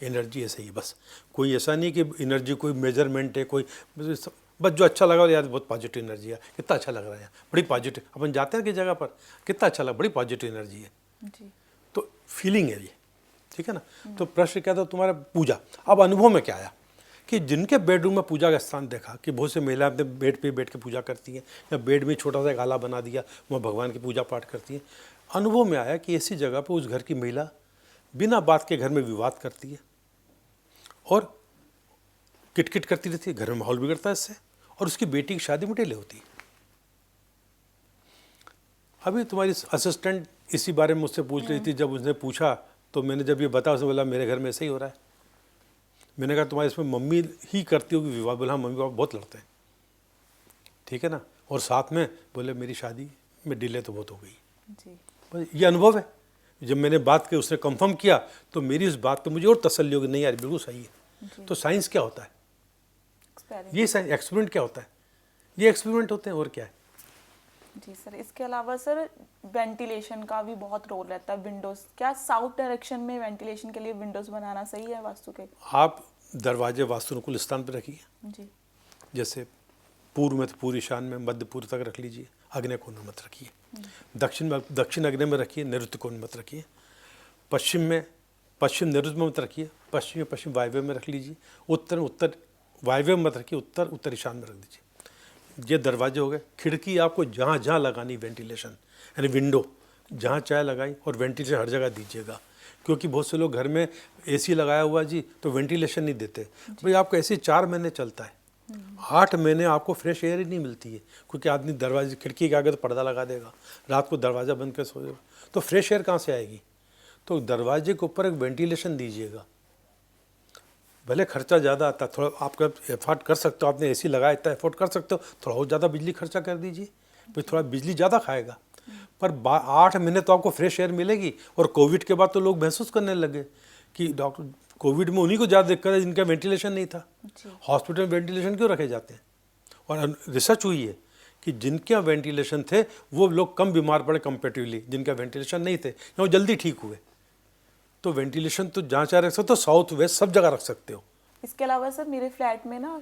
एनर्जी ऐसे ही। बस कोई ऐसा नहीं कि एनर्जी कोई मेजरमेंट है, कोई बस जो अच्छा लगा यार बहुत पॉजिटिव एनर्जी है, कितना अच्छा लग रहा है, बड़ी पॉजिटिव। अपन जाते हैं कि जगह पर कितना अच्छा लगा, बड़ी पॉजिटिव एनर्जी है जी। तो फीलिंग है ये, ठीक है ना। तो प्रश्न क्या था तुम्हारा पूजा। अब अनुभव में क्या आया कि जिनके बेडरूम में पूजा का स्थान देखा कि बहुत से महिलाएं अपने बेड पे बैठ के पूजा करती हैं या बेड में छोटा सा एक आला बना दिया, वहाँ भगवान की पूजा पाठ करती हैं। अनुभव में आया कि ऐसी जगह पे उस घर की महिला बिना बात के घर में विवाद करती है और किटकिट करती रहती है, घर में माहौल बिगड़ता है इससे, और उसकी बेटी की शादी मुटेले होती है। अभी तुम्हारी असिस्टेंट इसी बारे में मुझसे पूछ रही थी, जब उसने पूछा तो मैंने जब ये बताया, उसने बोला मेरे घर में ऐसे ही हो रहा है। मैंने कहा तुम्हारे इसमें मम्मी ही करती होगी विवाद। बोला हाँ मम्मी पापा बहुत लड़ते हैं, ठीक है ना। और साथ में बोले मेरी शादी में डिले तो बहुत हो गई जी। बस ये अनुभव है। जब मैंने बात की, उसने कंफर्म किया, तो मेरी उस बात पे मुझे और तसल्ली होगी, नहीं यार बिल्कुल सही है। तो साइंस क्या होता है, ये साइंस एक्सपेरिमेंट क्या होता है, ये एक्सपेरिमेंट होते हैं और क्या है। जी सर, इसके अलावा सर वेंटिलेशन का भी बहुत रोल रहता है। विंडोज, क्या साउथ डायरेक्शन में वेंटिलेशन के लिए विंडोज बनाना सही है वास्तु के? आप दरवाजे वास्तुनुकूल स्थान पर रखिए। जी। जैसे पूर्व में तो पूर्व ईशान में, मध्य पूर्व तक रख लीजिए, अग्नि कोण में मत रखिए। दक्षिण अग्नि में रखिए, नैऋत्य कोण में मत रखिए। पश्चिम में पश्चिम नैऋत्य में मत रखिए, पश्चिम वायव्य में रख लीजिए। उत्तर वायव्य में मत रखिए, उत्तर ईशान में रख दीजिए। ये दरवाजे हो गए। खिड़की आपको जहाँ जहाँ लगानी वेंटिलेशन, यानी विंडो जहाँ चाहे लगाई, और वेंटिलेशन हर जगह दीजिएगा। क्योंकि बहुत से लोग घर में एसी लगाया हुआ जी तो वेंटिलेशन नहीं देते। भाई आपको एसी 4 महीने चलता है, 8 महीने आपको फ्रेश एयर ही नहीं मिलती है, क्योंकि आदमी दरवाजे खिड़की के आगे तो पर्दा लगा देगा, रात को दरवाज़ा बंद कर सो जाएगा, तो फ्रेश एयर कहाँ से आएगी। तो दरवाजे के ऊपर एक वेंटिलेशन दीजिएगा। भले खर्चा ज़्यादा आता, थोड़ा आपका एफर्ट कर सकते हो, आपने एसी लगाया इतना एफर्ट कर सकते हो, थोड़ा और ज़्यादा बिजली खर्चा कर दीजिए, फिर थोड़ा बिजली ज़्यादा खाएगा, पर 8 महीने तो आपको फ्रेश एयर मिलेगी। और कोविड के बाद तो लोग महसूस करने लगे कि डॉक्टर, कोविड में उन्हीं को ज़्यादा दिक्कत है जिनका वेंटिलेशन नहीं था। हॉस्पिटल में वेंटिलेशन क्यों रखे जाते हैं, और रिसर्च हुई है कि जिनके वेंटिलेशन थे वो लोग कम बीमार पड़े कंपेरेटिवली, जिनका वेंटिलेशन नहीं थे वो जल्दी ठीक हुए। तो वेंटिलेशन तो जहाँ चाहे रख सकते हो, साउथ वेस्ट सब जगह रख सकते हो। इसके अलावा सर मेरे फ्लैट में ना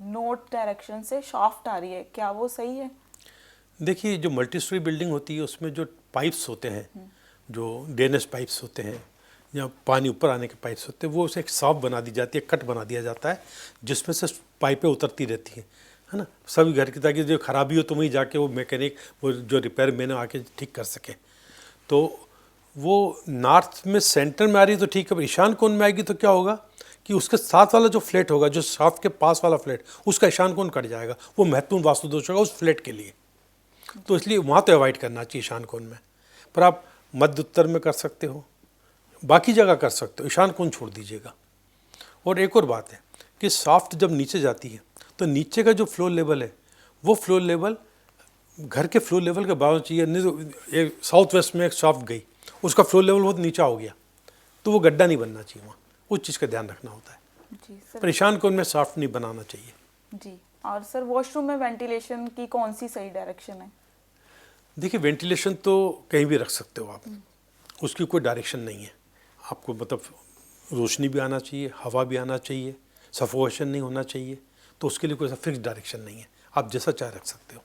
नॉर्थ डायरेक्शन से शाफ्ट आ रही है, क्या वो सही है? देखिए जो मल्टी स्टोरी बिल्डिंग होती है उसमें जो पाइप्स होते हैं, जो ड्रेनेज पाइप्स होते हैं या पानी ऊपर आने के पाइप्स होते हैं, वो उसे एक साफ बना दी जाती है, कट बना दिया जाता है जिसमें से पाइपें उतरती रहती हैं, है ना, सभी घर की, ताकि जो खराबी हो तो वहीं जाके वो मैकेनिक, वो जो रिपेयर मैन आके ठीक कर सके। तो वो नॉर्थ में सेंटर में आ रही है तो ठीक है, ईशान कोण में आएगी तो क्या होगा कि उसके साथ वाला जो फ्लैट होगा, जो शाफ्ट के पास वाला फ्लैट, उसका ईशान कोण कट जाएगा, वो महत्वपूर्ण वास्तु दोष होगा उस फ्लैट के लिए। तो इसलिए वहाँ तो अवॉइड करना चाहिए ईशान कोण में। पर आप मध्य उत्तर में कर सकते हो, बाकी जगह कर सकते हो, ईशान कोण छोड़ दीजिएगा। और एक और बात है कि शाफ्ट जब नीचे जाती है तो नीचे का जो फ्लोर लेवल है वो फ्लोर लेवल घर के फ्लोर लेवल के बराबर चाहिए। नहीं तो एक साउथ वेस्ट में एक शाफ्ट गई, उसका फ्लोर लेवल बहुत नीचा हो गया, तो वो गड्ढा नहीं बनना चाहिए वहाँ, उस चीज़ का ध्यान रखना होता है। जी सर। पर ईशान कोण में शाफ्ट नहीं बनाना चाहिए। जी, और सर वॉशरूम में वेंटिलेशन की कौन सी सही डायरेक्शन है? देखिए, वेंटिलेशन तो कहीं भी रख सकते हो आप, उसकी कोई डायरेक्शन नहीं है। आपको मतलब रोशनी भी आना चाहिए, हवा भी आना चाहिए, सफोकेशन नहीं होना चाहिए, तो उसके लिए कोई ऐसा फिक्स डायरेक्शन नहीं है, आप जैसा चाहे रख सकते हो।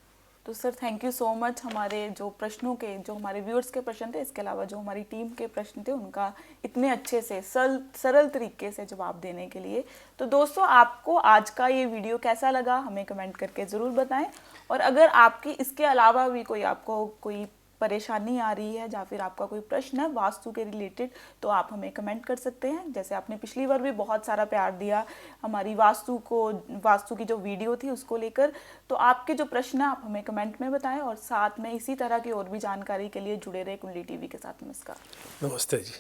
तो sir thank you so much हमारे जो प्रश्नों के, जो हमारे व्यूअर्स के प्रश्न थे, इसके अलावा जो हमारी टीम के प्रश्न थे उनका इतने अच्छे से सरल तरीके से जवाब देने के लिए। तो दोस्तों, आपको आज का ये वीडियो कैसा लगा हमें कमेंट करके ज़रूर बताएं। और अगर आपकी इसके अलावा भी आपको कोई परेशानी आ रही है या फिर आपका कोई प्रश्न है वास्तु के रिलेटेड, तो आप हमें कमेंट कर सकते हैं। जैसे आपने पिछली बार भी बहुत सारा प्यार दिया हमारी वास्तु की जो वीडियो थी उसको लेकर। तो आपके जो प्रश्न है आप हमें कमेंट में बताएं, और साथ में इसी तरह की और भी जानकारी के लिए जुड़े रहे कुंडली टीवी के साथ। नमस्कार। नमस्ते जी।